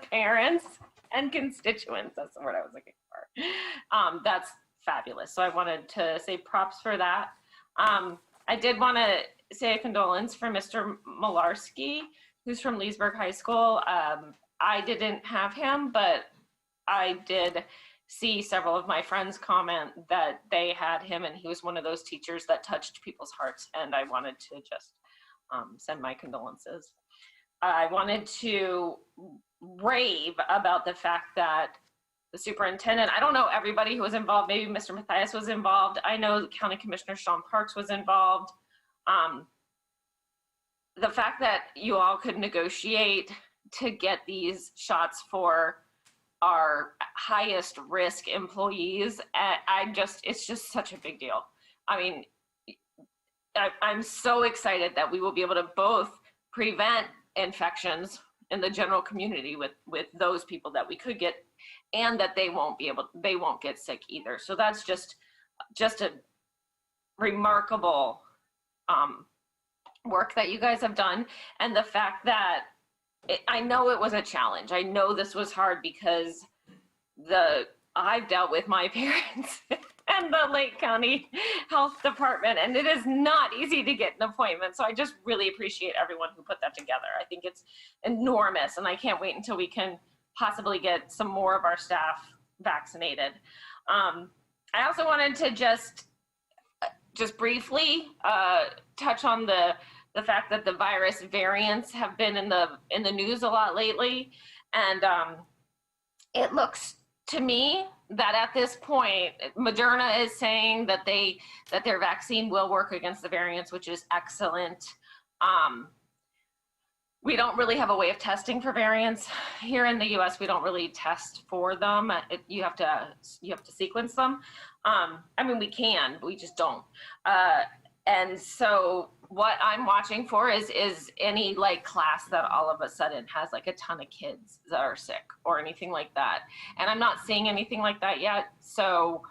parents and constituents. That's the word I was looking for. That's fabulous. So I wanted to say props for that. I did want to say a condolence for Mr. Malarski, who's from Leesburg High School. I didn't have him, but I did see several of my friends comment that they had him, and he was one of those teachers that touched people's hearts, and I wanted to just send my condolences. I wanted to rave about the fact that the superintendent, I don't know everybody who was involved, maybe Mr. Matthias was involved. I know County Commissioner Sean Parks was involved. The fact that you all could negotiate to get these shots for our highest risk employees, it's just such a big deal. I mean, I'm so excited that we will be able to both prevent infections in the general community with those people that we could get, and that they won't get sick either. So that's just a remarkable work that you guys have done. And the fact that I know it was a challenge. I know this was hard because I've dealt with my parents and the Lake County Health Department, and it is not easy to get an appointment. So I just really appreciate everyone who put that together. I think it's enormous, and I can't wait until we can possibly get some more of our staff vaccinated. I also wanted to just briefly touch on the fact that the virus variants have been in the news a lot lately, and it looks to me that at this point, Moderna is saying that their vaccine will work against the variants, which is excellent. We don't really have a way of testing for variants here in the U.S. We don't really test for them. You have to sequence them. I mean, we can, but we just don't. And so what I'm watching for is any like class that all of a sudden has like a ton of kids that are sick or anything like that. And I'm not seeing anything like that yet. So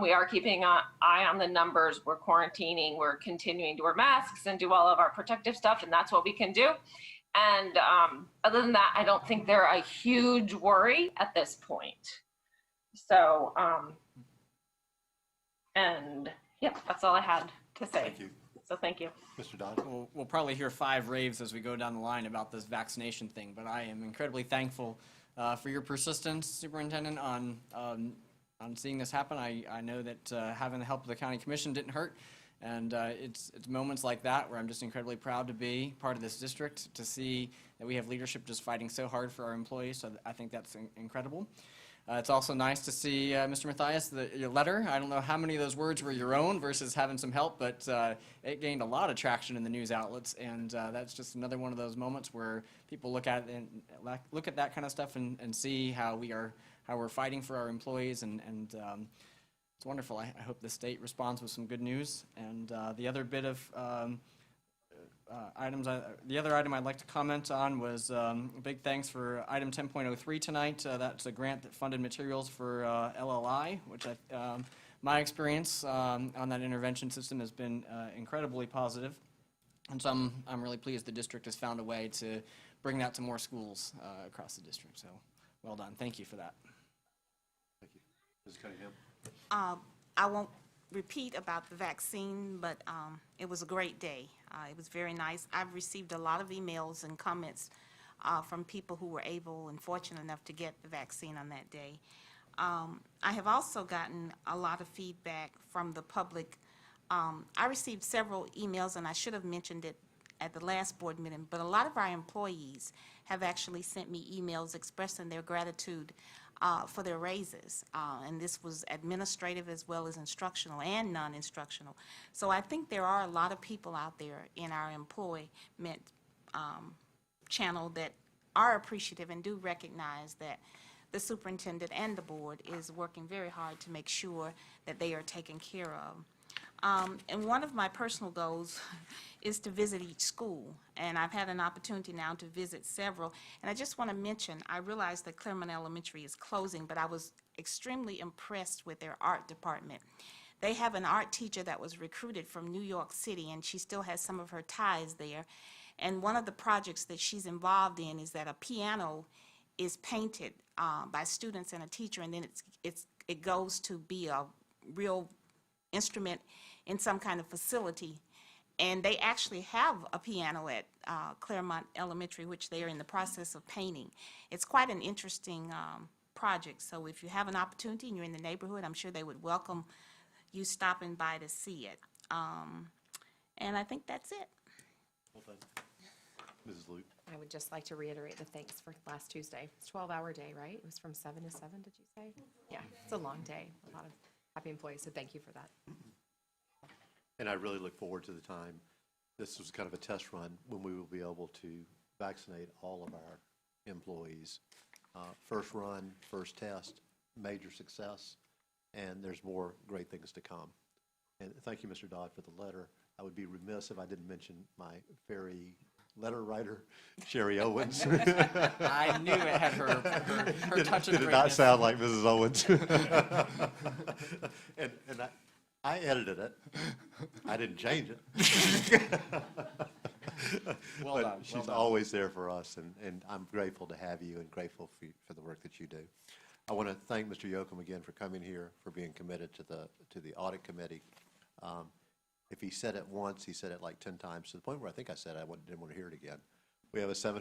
we are keeping an eye on the numbers. We're quarantining. We're continuing to wear masks and do all of our protective stuff. And that's what we can do. And other than that, I don't think they're a huge worry at this point. So, and yep, that's all I had to say. Thank you. So thank you. Mr. Dodd? We'll probably hear 5 raves as we go down the line about this vaccination thing, but I am incredibly thankful for your persistence, Superintendent, on seeing this happen. I know that having the help of the County Commission didn't hurt, and it's moments like that where I'm just incredibly proud to be part of this district, to see that we have leadership just fighting so hard for our employees, so I think that's incredible. It's also nice to see, Mr. Matthias, your letter. I don't know how many of those words were your own versus having some help, but it gained a lot of traction in the news outlets, and that's just another one of those moments where people look at it and look at that kind of stuff and see how we're fighting for our employees, and it's wonderful. I hope the state responds with some good news. And the other bit of the other item I'd like to comment on was big thanks for item 10.03 tonight. That's a grant that funded materials for LLI, which my experience on that intervention system has been incredibly positive. And so I'm really pleased the district has found a way to bring that to more schools across the district. So well done. Thank you for that. Thank you. Ms. Cunningham? I won't repeat about the vaccine, but it was a great day. It was very nice. I've received a lot of emails and comments from people who were able and fortunate enough to get the vaccine on that day. I have also gotten a lot of feedback from the public. I received several emails, and I should have mentioned it at the last board meeting, but a lot of our employees have actually sent me emails expressing their gratitude for their raises. And this was administrative as well as instructional and non-instructional. So I think there are a lot of people out there in our employment channel that are appreciative and do recognize that the superintendent and the board is working very hard to make sure that they are taken care of. And one of my personal goals is to visit each school, and I've had an opportunity now to visit several. And I just want to mention, I realize that Claremont Elementary is closing, but I was extremely impressed with their art department. They have an art teacher that was recruited from New York City, and she still has some of her ties there. And one of the projects that she's involved in is that a piano is painted by students and a teacher, and then it goes to be a real instrument in some kind of facility. And they actually have a piano at Claremont Elementary, which they are in the process of painting. It's quite an interesting project. So if you have an opportunity and you're in the neighborhood, I'm sure they would welcome you stopping by to see it. And I think that's it. Well done. Mrs. Luke? I would just like to reiterate the thanks for last Tuesday. It's a 12-hour day, right? It was from 7 to 7, did you say? Yeah, it's a long day. A lot of happy employees, so thank you for that. And I really look forward to the time. This was kind of a test run when we will be able to vaccinate all of our employees. First run, first test, major success, and there's more great things to come. And thank you, Mr. Dodd, for the letter. I would be remiss if I didn't mention my fairy letter writer, Sherry Owens. I knew it had her touch of Did it not greatness. sound like Mrs. Owens? and I edited it. I didn't change it. Well But done, she's well done. always there for us, and I'm grateful to have you and grateful for the work that you do. I want to thank Mr. Yoakum again for coming here, for being committed to the audit committee. If he said it once, he said it like 10 times, to the point where I think I said I didn't want to hear it again. We have a 7